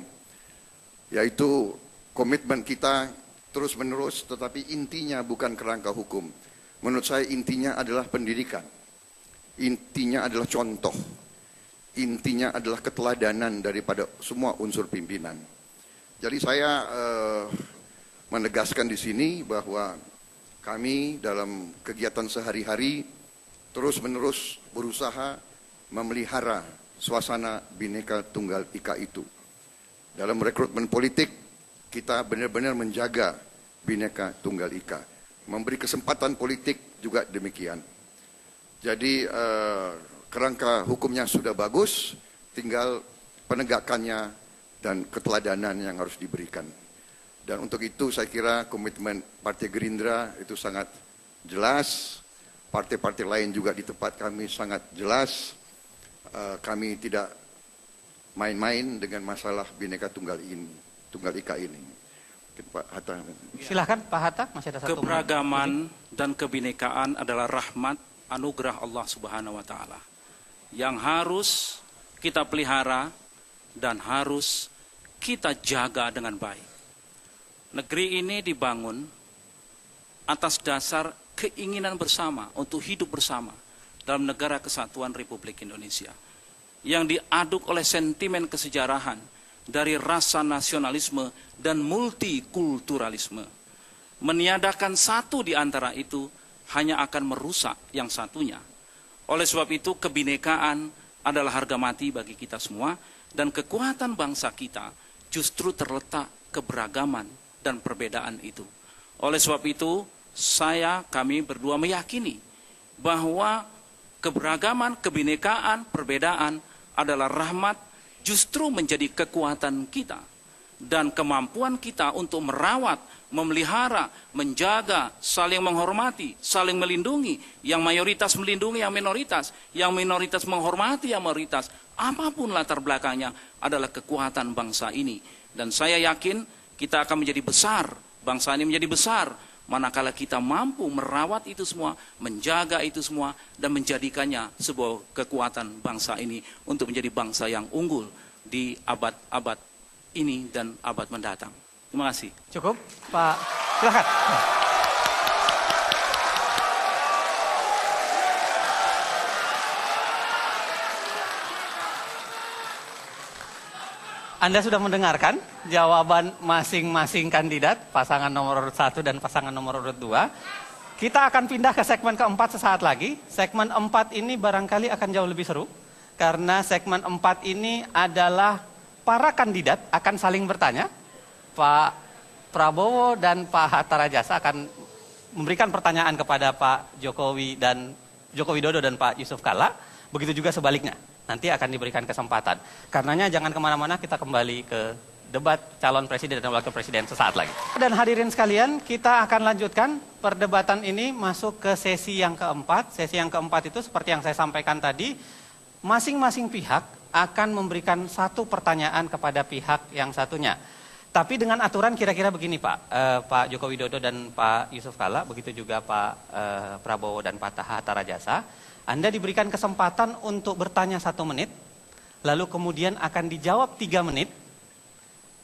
yaitu komitmen kita terus-menerus, tetapi intinya bukan kerangka hukum. Menurut saya intinya adalah pendidikan, intinya adalah contoh, intinya adalah keteladanan daripada semua unsur pimpinan. Jadi saya menegaskan di sini bahwa kami dalam kegiatan sehari-hari terus-menerus berusaha memelihara suasana Bhinneka Tunggal Ika itu. Dalam rekrutmen politik, kita benar-benar menjaga Bhinneka Tunggal Ika. Memberi kesempatan politik juga demikian. Jadi kerangka hukumnya sudah bagus, tinggal penegakannya dan keteladanan yang harus diberikan. Dan untuk itu saya kira komitmen Partai Gerindra itu sangat jelas, partai-partai lain juga di tempat kami sangat jelas. Kami tidak main-main dengan masalah Bhinneka Tunggal Ika ini. Pak Hatta. Silahkan Pak Hatta, masih ada satu. Keberagaman dan kebinekaan adalah rahmat anugerah Allah Subhanahu wa taala yang harus kita pelihara dan harus kita jaga dengan baik. Negeri ini dibangun atas dasar keinginan bersama untuk hidup bersama dalam negara kesatuan Republik Indonesia yang diaduk oleh sentimen kesejarahan dari rasa nasionalisme dan multikulturalisme. Meniadakan satu di antara itu hanya akan merusak yang satunya. Oleh sebab itu kebinekaan adalah harga mati bagi kita semua, dan kekuatan bangsa kita justru terletak keberagaman dan perbedaan itu. Oleh sebab itu kami berdua meyakini bahwa keberagaman, kebinekaan, perbedaan adalah rahmat, justru menjadi kekuatan kita dan kemampuan kita untuk merawat, memelihara, menjaga, saling menghormati, saling melindungi, yang mayoritas melindungi yang minoritas menghormati yang mayoritas, apapun latar belakangnya adalah kekuatan bangsa ini. Dan saya yakin kita akan menjadi besar, bangsa ini menjadi besar manakala kita mampu merawat itu semua, menjaga itu semua, dan menjadikannya sebuah kekuatan bangsa ini untuk menjadi bangsa yang unggul di abad-abad ini dan abad mendatang. Terima kasih. Cukup, Pak. Silakan. Anda sudah mendengarkan jawaban masing-masing kandidat, pasangan nomor urut 1 dan pasangan nomor urut 2. Kita akan pindah ke segmen keempat sesaat lagi. Segmen 4 ini barangkali akan jauh lebih seru, karena segmen 4 ini adalah para kandidat akan saling bertanya. Pak Prabowo dan Pak Hatta Rajasa akan memberikan pertanyaan kepada Pak Joko Widodo dan Pak Yusuf Kalla. Begitu juga sebaliknya. Nanti akan diberikan kesempatan. Karenanya jangan kemana-mana, kita kembali ke debat calon presiden dan wakil presiden sesaat lagi. Dan hadirin sekalian, kita akan lanjutkan perdebatan ini masuk ke sesi yang keempat. Sesi yang keempat itu seperti yang saya sampaikan tadi, masing-masing pihak akan memberikan satu pertanyaan kepada pihak yang satunya. Tapi dengan aturan kira-kira begini Pak, Pak Joko Widodo dan Pak Yusuf Kalla, begitu juga Pak Prabowo dan Pak Hatta Rajasa, Anda diberikan kesempatan untuk bertanya 1 menit, lalu kemudian akan dijawab 3 menit,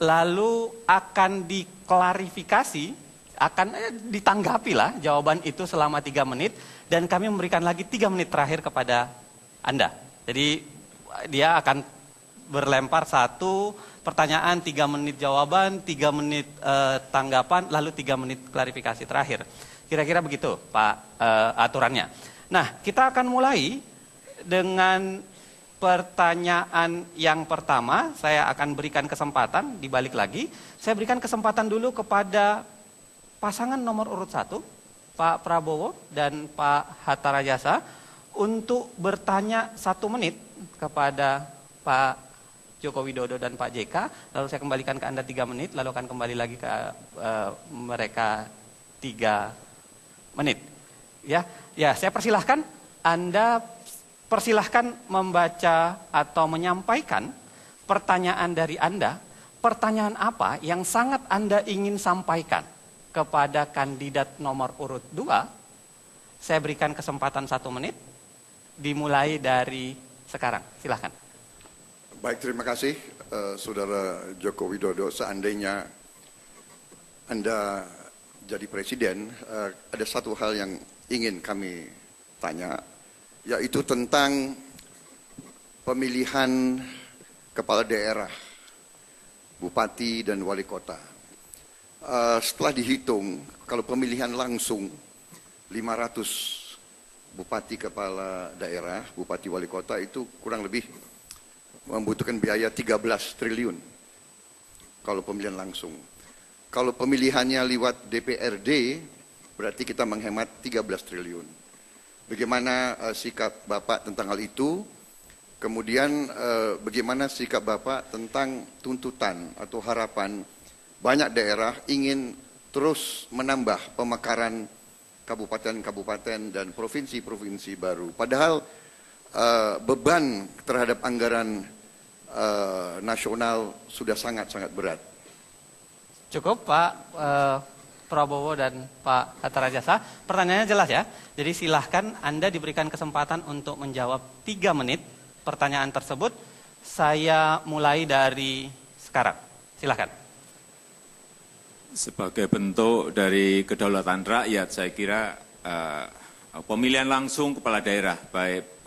lalu akan diklarifikasi, akan ditanggapi lah jawaban itu selama 3 menit, dan kami memberikan lagi 3 menit terakhir kepada Anda. Jadi dia akan berlempar 1 pertanyaan, 3 menit jawaban, 3 menit tanggapan, lalu 3 menit klarifikasi terakhir. Kira-kira begitu Pak aturannya. Nah, kita akan mulai dengan pertanyaan yang pertama. Saya akan berikan kesempatan, dibalik lagi. Saya berikan kesempatan dulu kepada pasangan nomor urut 1, Pak Prabowo dan Pak Hatta Rajasa, untuk bertanya 1 menit kepada Pak Joko Widodo dan Pak JK. Lalu saya kembalikan ke Anda 3 menit, lalu akan kembali lagi ke mereka 3 menit. Ya, saya persilahkan Anda membaca atau menyampaikan pertanyaan dari Anda. Pertanyaan apa yang sangat Anda ingin sampaikan kepada kandidat nomor urut 2? Saya berikan kesempatan 1 menit, dimulai dari sekarang. Silahkan. Baik, terima kasih Saudara Joko Widodo. Seandainya Anda jadi presiden, ada satu hal yang ingin kami tanya, yaitu tentang pemilihan kepala daerah, bupati dan wali kota. Setelah dihitung, kalau pemilihan langsung 500 bupati kepala daerah, bupati wali kota itu kurang lebih membutuhkan biaya 13 triliun kalau pemilihan langsung. Kalau pemilihannya lewat DPRD, berarti kita menghemat 13 triliun. Bagaimana sikap Bapak tentang hal itu? Kemudian bagaimana sikap Bapak tentang tuntutan atau harapan banyak daerah ingin terus menambah pemekaran kabupaten-kabupaten dan provinsi-provinsi baru. Padahal beban terhadap anggaran nasional sudah sangat-sangat berat. Cukup Pak Prabowo dan Pak Hatta Rajasa. Pertanyaannya jelas ya. Jadi silahkan Anda diberikan kesempatan untuk menjawab 3 menit pertanyaan tersebut. Saya mulai dari sekarang. Silahkan. Sebagai bentuk dari kedaulatan rakyat, saya kira pemilihan langsung kepala daerah, baik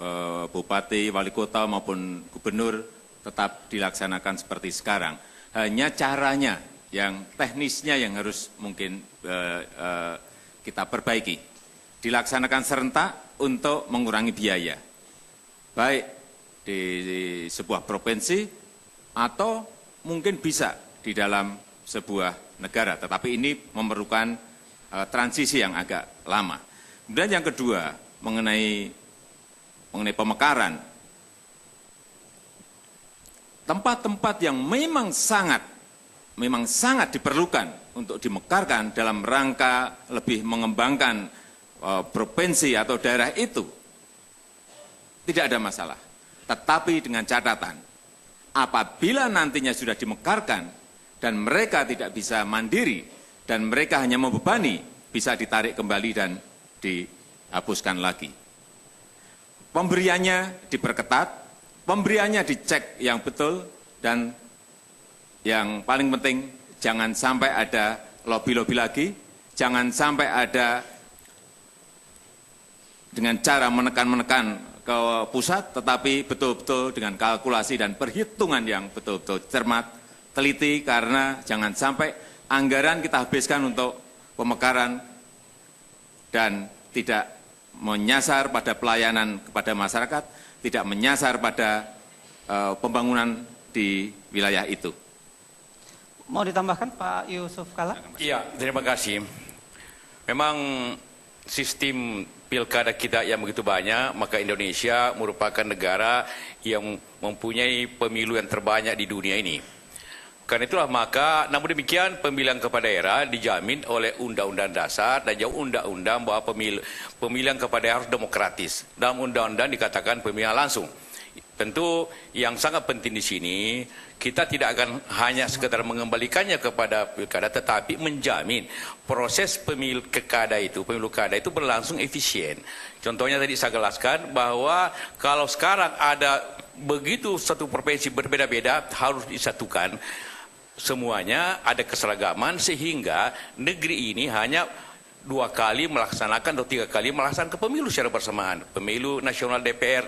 bupati, wali kota maupun gubernur tetap dilaksanakan seperti sekarang. Hanya caranya yang teknisnya yang harus mungkin kita perbaiki. Dilaksanakan serentak untuk mengurangi biaya. Baik di sebuah provinsi atau mungkin bisa di dalam sebuah negara. Tetapi ini memerlukan transisi yang agak lama. Kemudian yang kedua, mengenai pemekaran. Tempat-tempat yang memang sangat diperlukan untuk dimekarkan dalam rangka lebih mengembangkan provinsi atau daerah itu, tidak ada masalah. Tetapi dengan catatan, apabila nantinya sudah dimekarkan dan mereka tidak bisa mandiri dan mereka hanya membebani, bisa ditarik kembali dan dihapuskan lagi. Pemberiannya diperketat, pemberiannya dicek yang betul, dan yang paling penting, jangan sampai ada lobby-lobby lagi, jangan sampai ada dengan cara menekan-menekan ke pusat, tetapi betul-betul dengan kalkulasi dan perhitungan yang betul-betul cermat, teliti, karena jangan sampai anggaran kita habiskan untuk pemekaran dan tidak menyasar pada pelayanan kepada masyarakat, tidak menyasar pada pembangunan di wilayah itu. Mau ditambahkan Pak Yusuf Kalla? Iya, terima kasih. Memang sistem pilkada kita yang begitu banyak, maka Indonesia merupakan negara yang mempunyai pemilu yang terbanyak di dunia ini. Karena itulah maka, namun demikian pemilihan kepala daerah dijamin oleh Undang-Undang Dasar dan juga Undang-Undang bahwa pemilihan kepala daerah harus demokratis. Dalam Undang-Undang dikatakan pemilihan langsung. Tentu yang sangat penting di sini, kita tidak akan hanya sekedar mengembalikannya kepada pilkada, tetapi menjamin proses pemilu kada itu berlangsung efisien. Contohnya tadi saya jelaskan bahwa kalau sekarang ada begitu satu provinsi berbeda-beda harus disatukan. Semuanya ada keseragaman sehingga negeri ini hanya 2 kali melaksanakan atau 3 kali melaksanakan pemilu secara bersamaan. Pemilu nasional DPR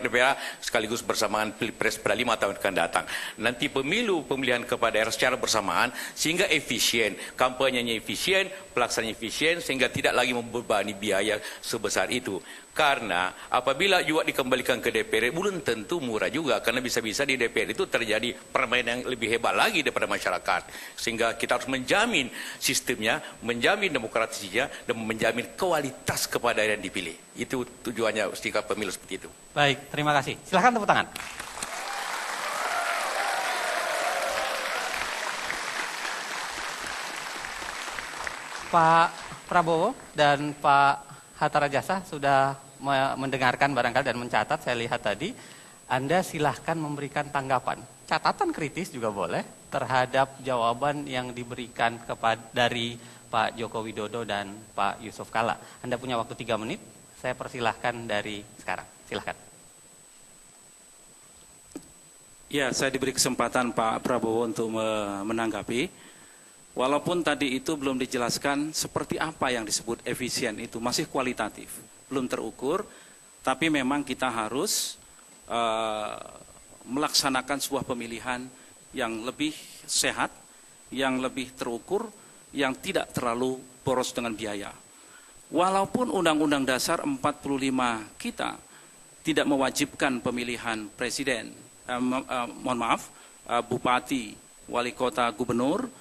sekaligus bersamaan Pilpres pada 5 tahun akan datang. Nanti pemilihan kepala daerah secara bersamaan sehingga efisien, kampanyenya efisien, pelaksanaan efisien sehingga tidak lagi membebani biaya sebesar itu. Karena apabila juga dikembalikan ke DPR belum tentu murah juga, karena bisa-bisa di DPR itu terjadi permainan yang lebih hebat lagi daripada masyarakat. Sehingga kita harus menjamin sistemnya, menjamin demokrasinya, dan menjamin kualitas kepada yang dipilih. Itu tujuannya sikap pemilu seperti itu. Baik, terima kasih. Silahkan tepuk tangan. Pak Prabowo dan Pak Hatta Rajasa sudah mendengarkan barangkali dan mencatat, saya lihat tadi. Anda silahkan memberikan tanggapan, catatan kritis juga boleh terhadap jawaban yang diberikan dari Pak Joko Widodo dan Pak Yusuf Kalla. Anda punya waktu 3 menit, saya persilahkan dari sekarang. Silahkan. Ya, saya diberi kesempatan Pak Prabowo untuk menanggapi. Walaupun tadi itu belum dijelaskan seperti apa yang disebut efisien itu, masih kualitatif, belum terukur, tapi memang kita harus melaksanakan sebuah pemilihan yang lebih sehat, yang lebih terukur, yang tidak terlalu boros dengan biaya. Walaupun Undang-Undang Dasar 45 kita tidak mewajibkan pemilihan presiden, bupati, wali kota, gubernur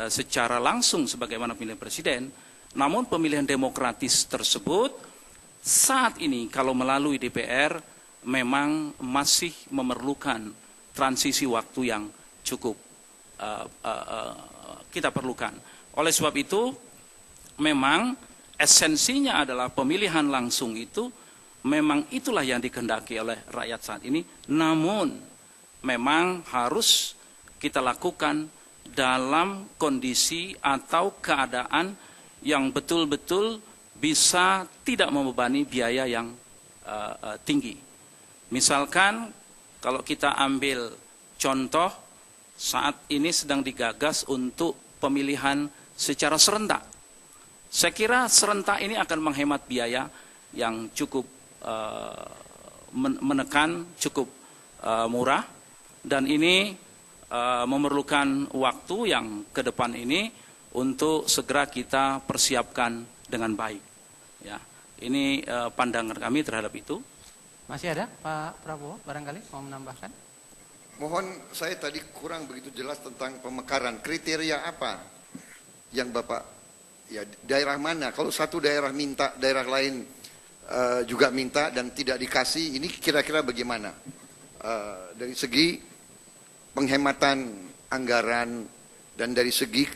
secara langsung sebagaimana pemilihan presiden, namun pemilihan demokratis tersebut saat ini kalau melalui DPR memang masih memerlukan transisi waktu yang cukup kita perlukan. Oleh sebab itu, memang esensinya adalah pemilihan langsung itu, memang itulah yang dikehendaki oleh rakyat saat ini, namun memang harus kita lakukan dalam kondisi atau keadaan yang betul-betul bisa tidak membebani biaya yang tinggi. Misalkan kalau kita ambil contoh saat ini sedang digagas untuk pemilihan secara serentak. Saya kira serentak ini akan menghemat biaya yang cukup menekan, cukup murah, dan ini memerlukan waktu yang ke depan ini untuk segera kita persiapkan dengan baik. Ya, ini pandangan kami terhadap itu. Masih ada Pak Prabowo barangkali mau menambahkan? Mohon, saya tadi kurang begitu jelas tentang pemekaran. Kriteria apa yang Bapak, ya daerah mana? Kalau satu daerah minta, daerah lain juga minta dan tidak dikasih, ini kira-kira bagaimana? Dari segi penghematan anggaran dan dari segi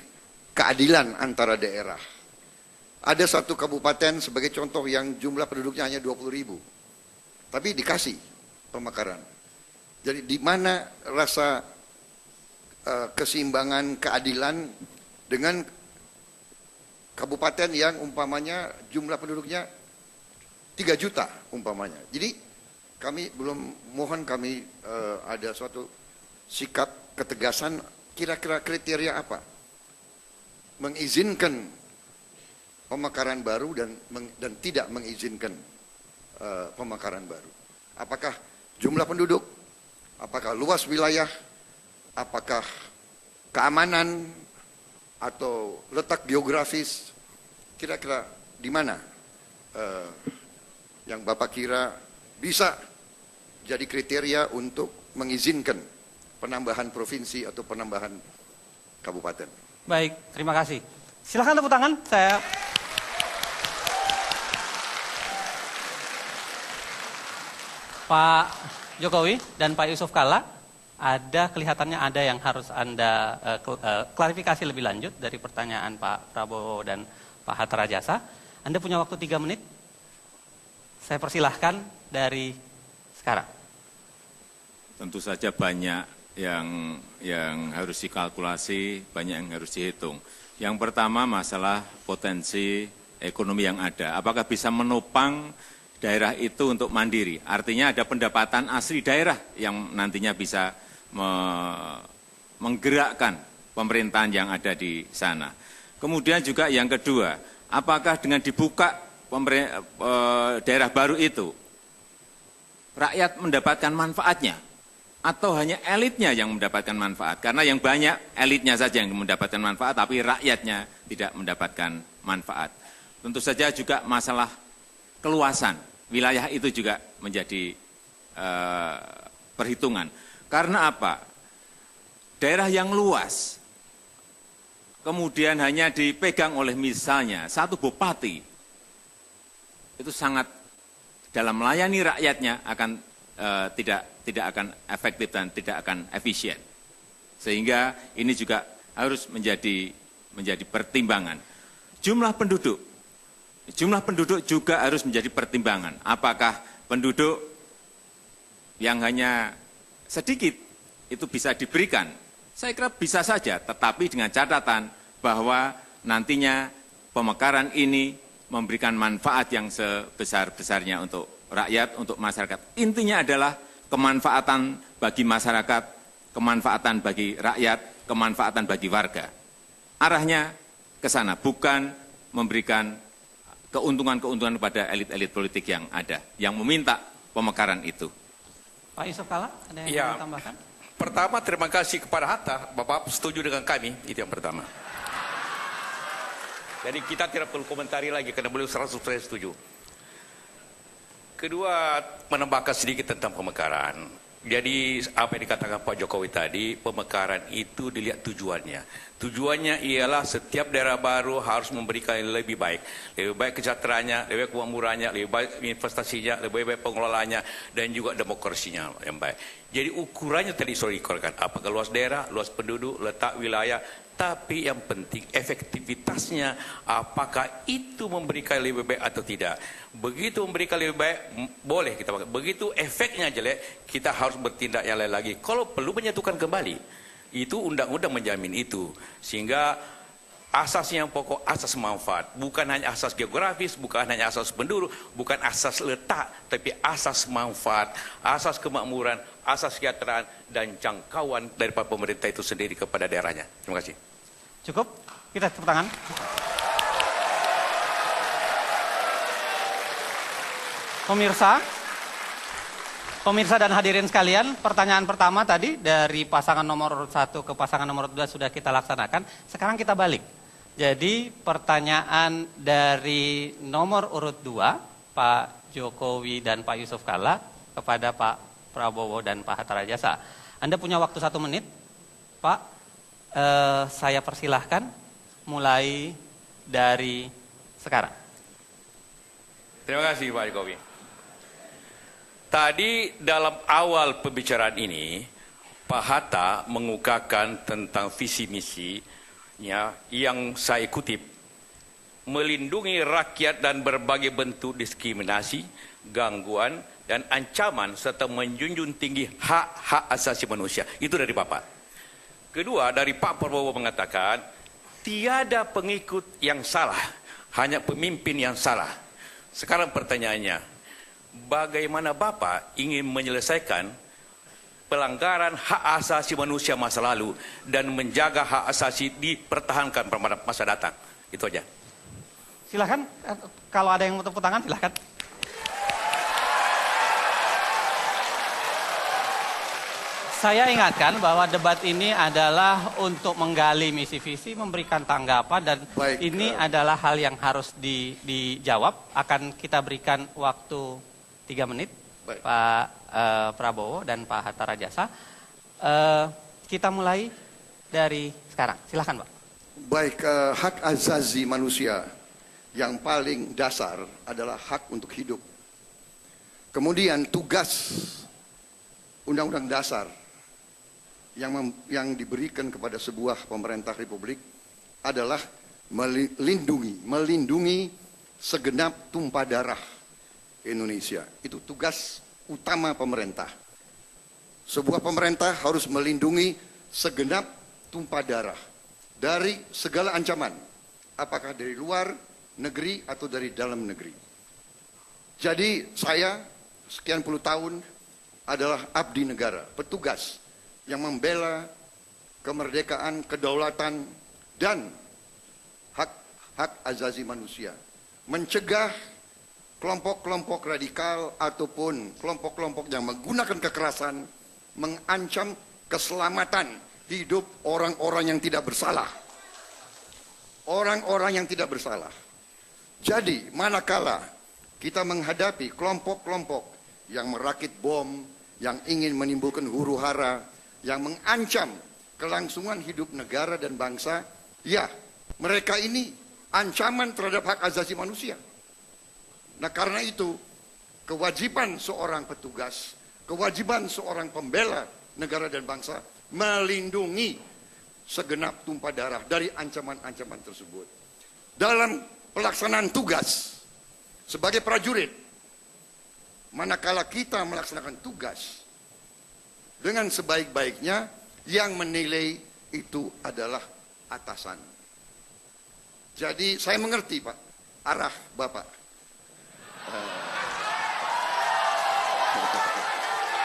keadilan antara daerah. Ada satu kabupaten sebagai contoh yang jumlah penduduknya hanya 20.000. Tapi dikasih pemekaran. Jadi di mana rasa keseimbangan keadilan dengan kabupaten yang umpamanya jumlah penduduknya 3 juta umpamanya. Jadi kami mohon kami ada suatu sikap ketegasan, kira-kira kriteria apa mengizinkan pemekaran baru dan tidak mengizinkan pemekaran baru. Apakah jumlah penduduk, apakah luas wilayah, apakah keamanan atau letak geografis, kira-kira di mana yang Bapak kira bisa jadi kriteria untuk mengizinkan penambahan provinsi atau penambahan kabupaten. Baik, terima kasih. Silakan tepuk tangan. Pak Jokowi dan Pak Yusuf Kalla, kelihatannya ada yang harus Anda klarifikasi lebih lanjut dari pertanyaan Pak Prabowo dan Pak Hatta Rajasa. Anda punya waktu 3 menit. Saya persilahkan dari sekarang. Tentu saja banyak yang harus dikalkulasi, banyak yang harus dihitung. Yang pertama masalah potensi ekonomi yang ada. Apakah bisa menopang daerah itu untuk mandiri? Artinya ada pendapatan asli daerah yang nantinya bisa menggerakkan pemerintahan yang ada di sana. Kemudian juga yang kedua, apakah dengan dibuka daerah baru itu, rakyat mendapatkan manfaatnya? Atau hanya elitnya yang mendapatkan manfaat? Karena yang banyak elitnya saja yang mendapatkan manfaat, tapi rakyatnya tidak mendapatkan manfaat. Tentu saja juga masalah keluasan wilayah itu juga menjadi perhitungan. Karena apa? Daerah yang luas, kemudian hanya dipegang oleh misalnya satu bupati, itu sangat dalam melayani rakyatnya akan tidak akan efektif dan tidak akan efisien. Sehingga ini juga harus menjadi pertimbangan. Jumlah penduduk Jumlah penduduk juga harus menjadi pertimbangan. Apakah penduduk yang hanya sedikit itu bisa diberikan? Saya kira bisa saja, tetapi dengan catatan bahwa nantinya pemekaran ini memberikan manfaat yang sebesar-besarnya untuk rakyat, untuk masyarakat. Intinya adalah kemanfaatan bagi masyarakat, kemanfaatan bagi rakyat, kemanfaatan bagi warga. Arahnya ke sana, bukan memberikan keuntungan-keuntungan kepada elit-elit politik yang ada, yang meminta pemekaran itu. Pak Yusuf Kalla, ada yang Ya. mau tambahkan? Pertama, terima kasih kepada Hatta. Bapak setuju dengan kami, itu yang pertama. Jadi kita tidak perlu komentari lagi karena beliau 100% setuju. Kedua, menambahkan sedikit tentang pemekaran. Jadi apa yang dikatakan Pak Jokowi tadi, pemekaran itu dilihat tujuannya. Tujuannya ialah setiap daerah baru harus memberikan yang lebih baik. Lebih baik kesejahteraannya, lebih baik kemakmurannya, lebih baik investasinya, lebih baik pengelolaannya, dan juga demokrasinya yang baik. Jadi ukurannya tadi sudah dikeluarkan. Apakah luas daerah, luas penduduk, letak wilayah, tapi yang penting efektivitasnya, apakah itu memberikan lebih baik atau tidak. Begitu memberikan lebih baik, boleh kita pakai. Begitu efeknya jelek, kita harus bertindak yang lain lagi. Kalau perlu menyatukan kembali, itu undang-undang menjamin itu. Sehingga asas yang pokok, asas manfaat. Bukan hanya asas geografis, bukan hanya asas penduduk, bukan asas letak, tapi asas manfaat, asas kemakmuran, asas kesejahteraan, dan jangkauan daripada pemerintah itu sendiri kepada daerahnya. Terima kasih. Cukup? Kita tepuk tangan. Pemirsa dan hadirin sekalian, pertanyaan pertama tadi dari pasangan nomor urut 1 ke pasangan nomor 2 sudah kita laksanakan. Sekarang kita balik. Jadi pertanyaan dari nomor urut 2, Pak Jokowi dan Pak Yusuf Kalla kepada Pak Prabowo dan Pak Hatta Rajasa. Anda punya waktu 1 menit, Pak. Saya persilahkan mulai dari sekarang. Terima kasih Pak Jokowi. Tadi dalam awal pembicaraan ini, Pak Hatta mengungkapkan tentang visi misinya yang saya kutip. Melindungi rakyat dan berbagai bentuk diskriminasi, gangguan, dan ancaman serta menjunjung tinggi hak-hak asasi manusia. Itu dari Bapak. Kedua, dari Pak Prabowo mengatakan, tiada pengikut yang salah, hanya pemimpin yang salah. Sekarang pertanyaannya, bagaimana Bapak ingin menyelesaikan pelanggaran hak asasi manusia masa lalu dan menjaga hak asasi dipertahankan pada masa datang? Itu aja. Silahkan, kalau ada yang mau tepuk tangan silahkan. Saya ingatkan bahwa debat ini adalah untuk menggali misi visi, memberikan tanggapan, dan ini adalah hal yang harus dijawab. Akan kita berikan waktu 3 menit, Pak Prabowo dan Pak Hatta Rajasa. Kita mulai dari sekarang. Silahkan, Pak. Baik, hak asasi manusia yang paling dasar adalah hak untuk hidup. Kemudian tugas Undang-Undang Dasar yang diberikan kepada sebuah pemerintah republik adalah melindungi segenap tumpah darah Indonesia. Itu tugas utama pemerintah. Sebuah pemerintah harus melindungi segenap tumpah darah dari segala ancaman, apakah dari luar negeri atau dari dalam negeri. Jadi saya sekian puluh tahun adalah abdi negara, petugas yang membela kemerdekaan, kedaulatan, dan hak asasi manusia. Mencegah kelompok-kelompok radikal ataupun kelompok-kelompok yang menggunakan kekerasan mengancam keselamatan hidup orang-orang yang tidak bersalah. Orang-orang yang tidak bersalah. Jadi, manakala kita menghadapi kelompok-kelompok yang merakit bom, yang ingin menimbulkan huru-hara, yang mengancam kelangsungan hidup negara dan bangsa, ya, mereka ini ancaman terhadap hak asasi manusia. Nah, karena itu, kewajiban seorang petugas, kewajiban seorang pembela negara dan bangsa, melindungi segenap tumpah darah dari ancaman-ancaman tersebut. Dalam pelaksanaan tugas, sebagai prajurit, manakala kita melaksanakan tugas dengan sebaik-baiknya, yang menilai itu adalah atasan. Jadi saya mengerti Pak, arah Bapak.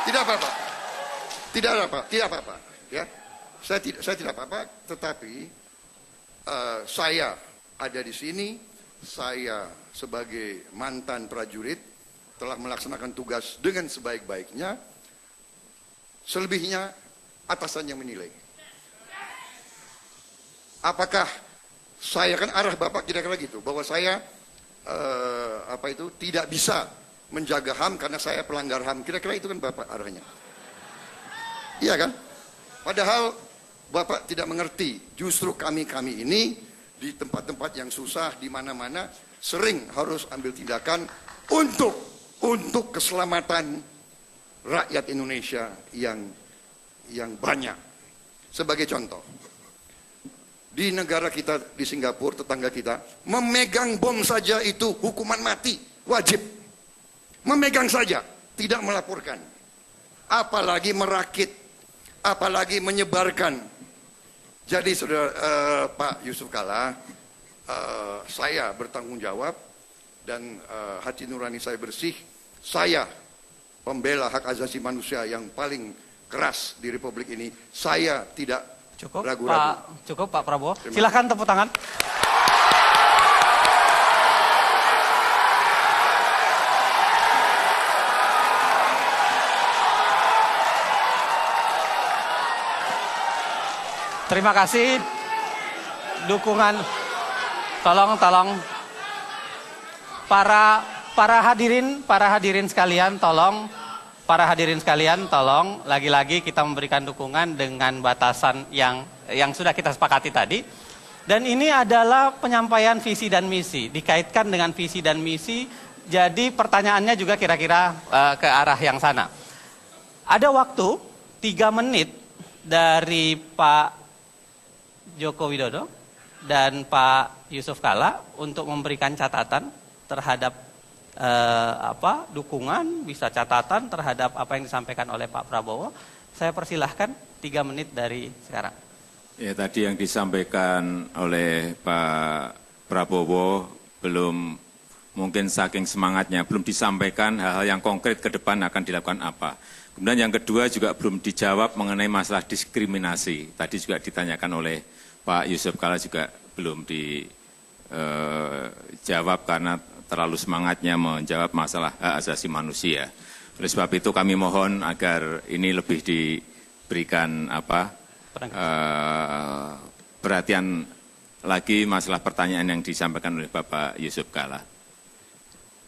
Tidak apa-apa, tidak apa-apa. Ya, saya tidak apa-apa. Tetapi saya ada di sini, saya sebagai mantan prajurit telah melaksanakan tugas dengan sebaik-baiknya. Selebihnya atasan yang menilai. Apakah saya, kan arah Bapak kira-kira gitu, bahwa saya tidak bisa menjaga HAM karena saya pelanggar HAM. Kira-kira itu kan Bapak arahnya. Iya kan? Padahal Bapak tidak mengerti, justru kami ini di tempat-tempat yang susah, di mana-mana sering harus ambil tindakan untuk keselamatan rakyat Indonesia yang banyak. Sebagai contoh, di negara kita, di Singapura, tetangga kita, memegang bom saja itu hukuman mati, wajib. Memegang saja, tidak melaporkan. Apalagi merakit, apalagi menyebarkan. Jadi saudara Pak Yusuf Kalla, saya bertanggung jawab dan hati nurani saya bersih. Saya pembela hak asasi manusia yang paling keras di Republik ini. Saya tidak ragu-ragu. Cukup Pak Prabowo. Silahkan tepuk tangan. Terima kasih dukungan. Tolong para hadirin sekalian, tolong lagi-lagi kita memberikan dukungan dengan batasan yang sudah kita sepakati tadi. Dan ini adalah penyampaian visi dan misi, dikaitkan dengan visi dan misi. Jadi pertanyaannya juga kira-kira ke arah yang sana. Ada waktu 3 menit dari Pak Joko Widodo dan Pak Yusuf Kalla untuk memberikan catatan terhadap dukungan, bisa catatan terhadap apa yang disampaikan oleh Pak Prabowo. Saya persilahkan 3 menit dari sekarang. Ya, tadi yang disampaikan oleh Pak Prabowo belum, mungkin saking semangatnya, belum disampaikan hal-hal yang konkret ke depan akan dilakukan apa. Kemudian yang kedua juga belum dijawab mengenai masalah diskriminasi. Tadi juga ditanyakan oleh Pak Yusuf Kalla, juga belum dijawab karena terlalu semangatnya menjawab masalah hak asasi manusia. Oleh sebab itu kami mohon agar ini lebih diberikan perhatian lagi masalah pertanyaan yang disampaikan oleh Bapak Yusuf Kalla.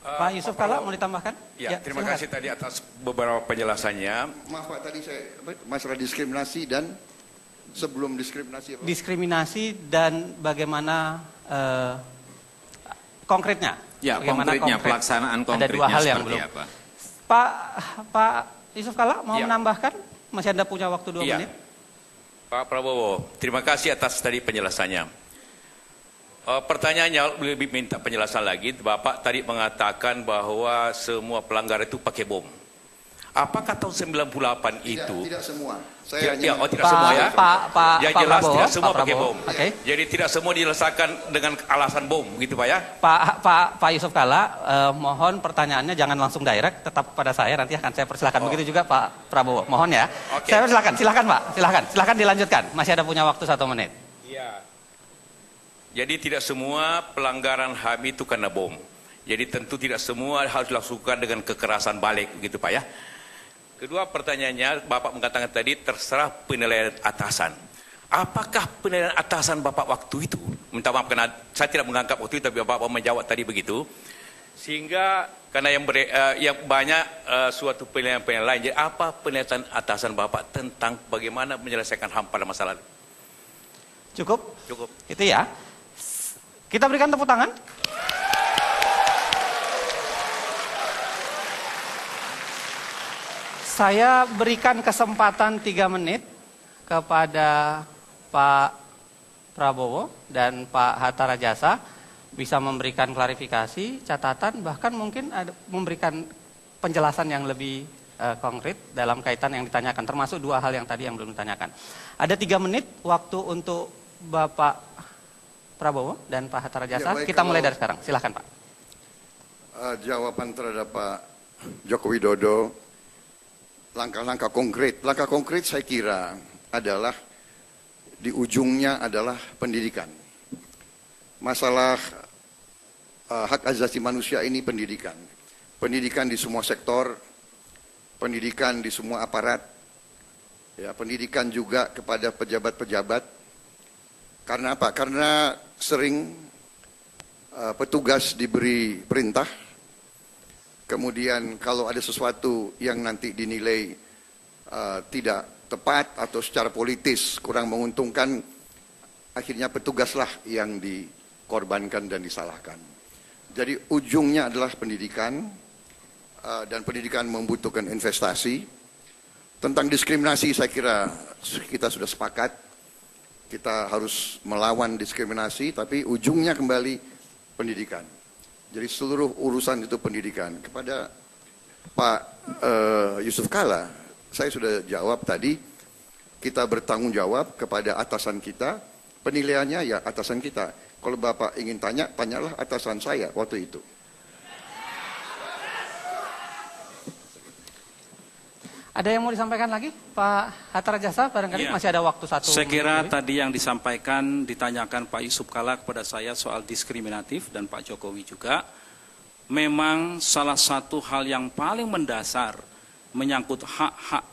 Pak Yusuf Kalla mau ditambahkan? Ya, terima kasih tadi atas beberapa penjelasannya. Maaf Pak, tadi saya masalah diskriminasi dan sebelum diskriminasi. Diskriminasi dan bagaimana konkretnya? Ya, bagaimana konkretnya, pelaksanaan konkretnya. Ada 2 hal yang belum. Apa? Pak Yusuf Kalla mau menambahkan? Masih Anda punya waktu 2 menit. Pak Prabowo, terima kasih atas tadi penjelasannya. Pertanyaannya lebih minta penjelasan lagi. Bapak tadi mengatakan bahwa semua pelanggar itu pakai bom. Apakah tahun 98 itu? Tidak semua. Tidak semua ya. Yang jelas Prabowo, tidak semua pakai bom. Okay. Jadi tidak semua diletakkan dengan alasan bom, gitu Pak ya? Pak Yusuf Kalla, mohon pertanyaannya jangan langsung direct, tetap pada saya, nanti akan saya persilakan. Begitu juga Pak Prabowo, mohon ya. Okay. Saya silakan Pak, silakan dilanjutkan. Masih ada punya waktu 1 menit. Iya. Jadi tidak semua pelanggaran HAM itu karena bom. Jadi tentu tidak semua harus dilakukan dengan kekerasan balik, gitu Pak ya. Kedua pertanyaannya, Bapak mengatakan tadi terserah penilaian atasan. Apakah penilaian atasan Bapak waktu itu? Minta maaf karena saya tidak menganggap waktu itu, tapi Bapak menjawab tadi begitu. Sehingga karena yang banyak suatu penilaian lain. Jadi apa penilaian atasan Bapak tentang bagaimana menyelesaikan HAM pada masa lalu? Cukup? Cukup. Itu ya. Kita berikan tepuk tangan. Saya berikan kesempatan 3 menit kepada Pak Prabowo dan Pak Hatta Rajasa bisa memberikan klarifikasi, catatan, bahkan mungkin memberikan penjelasan yang lebih konkret dalam kaitan yang ditanyakan, termasuk 2 hal yang tadi yang belum ditanyakan. Ada 3 menit waktu untuk Bapak Prabowo dan Pak Hatta Rajasa. Ya, baik, kita mulai dari sekarang. Silahkan Pak. Jawaban terhadap Pak Joko Widodo, langkah-langkah konkret. Langkah konkret saya kira adalah di ujungnya adalah pendidikan. Masalah hak asasi manusia ini pendidikan. Pendidikan di semua sektor, pendidikan di semua aparat, ya, pendidikan juga kepada pejabat-pejabat. Karena apa? Karena sering petugas diberi perintah, kemudian kalau ada sesuatu yang nanti dinilai tidak tepat atau secara politis kurang menguntungkan, akhirnya petugaslah yang dikorbankan dan disalahkan. Jadi ujungnya adalah pendidikan, dan pendidikan membutuhkan investasi. Tentang diskriminasi saya kira kita sudah sepakat, kita harus melawan diskriminasi, tapi ujungnya kembali pendidikan. Jadi seluruh urusan itu pendidikan. Kepada Pak Yusuf Kalla, saya sudah jawab tadi, kita bertanggung jawab kepada atasan kita, penilaiannya ya atasan kita. Kalau Bapak ingin tanya, tanyalah atasan saya waktu itu. Ada yang mau disampaikan lagi, Pak Hatta Rajasa? Barangkali masih ada waktu 1 menit. Saya kira tadi yang disampaikan, ditanyakan Pak Yusuf Kalla kepada saya soal diskriminatif dan Pak Jokowi juga, memang salah satu hal yang paling mendasar menyangkut hak-hak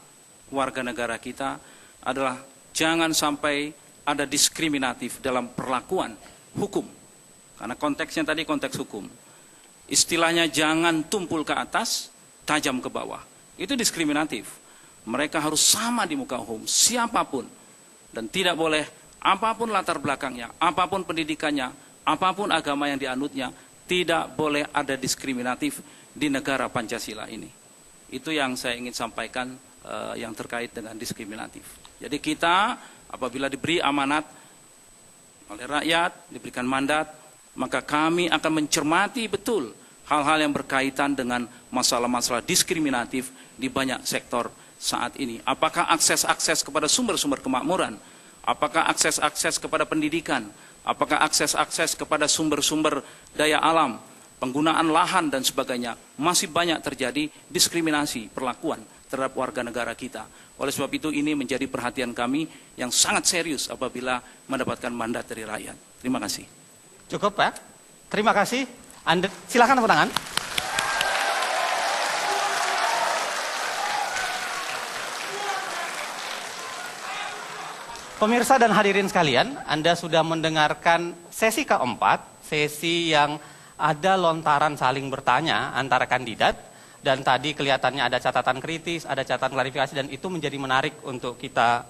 warga negara kita adalah jangan sampai ada diskriminatif dalam perlakuan hukum. Karena konteksnya tadi konteks hukum. Istilahnya jangan tumpul ke atas, tajam ke bawah. Itu diskriminatif. Mereka harus sama di muka umum, siapapun. Dan tidak boleh, apapun latar belakangnya, apapun pendidikannya, apapun agama yang dianutnya, tidak boleh ada diskriminatif di negara Pancasila ini. Itu yang saya ingin sampaikan yang terkait dengan diskriminatif. Jadi kita apabila diberi amanat oleh rakyat, diberikan mandat, maka kami akan mencermati betul hal-hal yang berkaitan dengan masalah-masalah diskriminatif di banyak sektor saat ini. Apakah akses-akses kepada sumber-sumber kemakmuran? Apakah akses-akses kepada pendidikan? Apakah akses-akses kepada sumber-sumber daya alam, penggunaan lahan dan sebagainya? Masih banyak terjadi diskriminasi perlakuan terhadap warga negara kita. Oleh sebab itu ini menjadi perhatian kami yang sangat serius apabila mendapatkan mandat dari rakyat. Terima kasih. Cukup Pak. Terima kasih. Anda silakan tepuk tangan. Pemirsa dan hadirin sekalian, Anda sudah mendengarkan sesi keempat, sesi yang ada lontaran saling bertanya antara kandidat, dan tadi kelihatannya ada catatan kritis, ada catatan klarifikasi, dan itu menjadi menarik untuk kita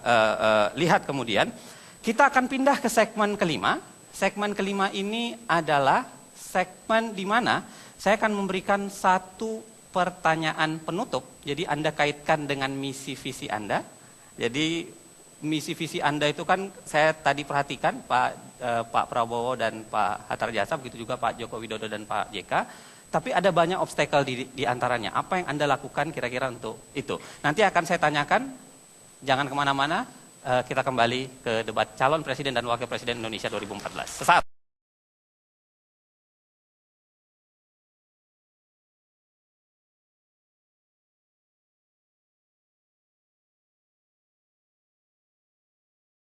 lihat kemudian. Kita akan pindah ke segmen kelima. Segmen kelima ini adalah segmen di mana saya akan memberikan 1 pertanyaan penutup. Jadi Anda kaitkan dengan misi visi Anda. Jadi misi visi Anda itu kan saya tadi perhatikan Pak Prabowo dan Pak Hatta Rajasa, begitu juga Pak Joko Widodo dan Pak JK. Tapi ada banyak obstacle di antaranya. Apa yang Anda lakukan kira-kira untuk itu? Nanti akan saya tanyakan, jangan kemana-mana, kita kembali ke debat calon presiden dan wakil presiden Indonesia 2014. Sesaat.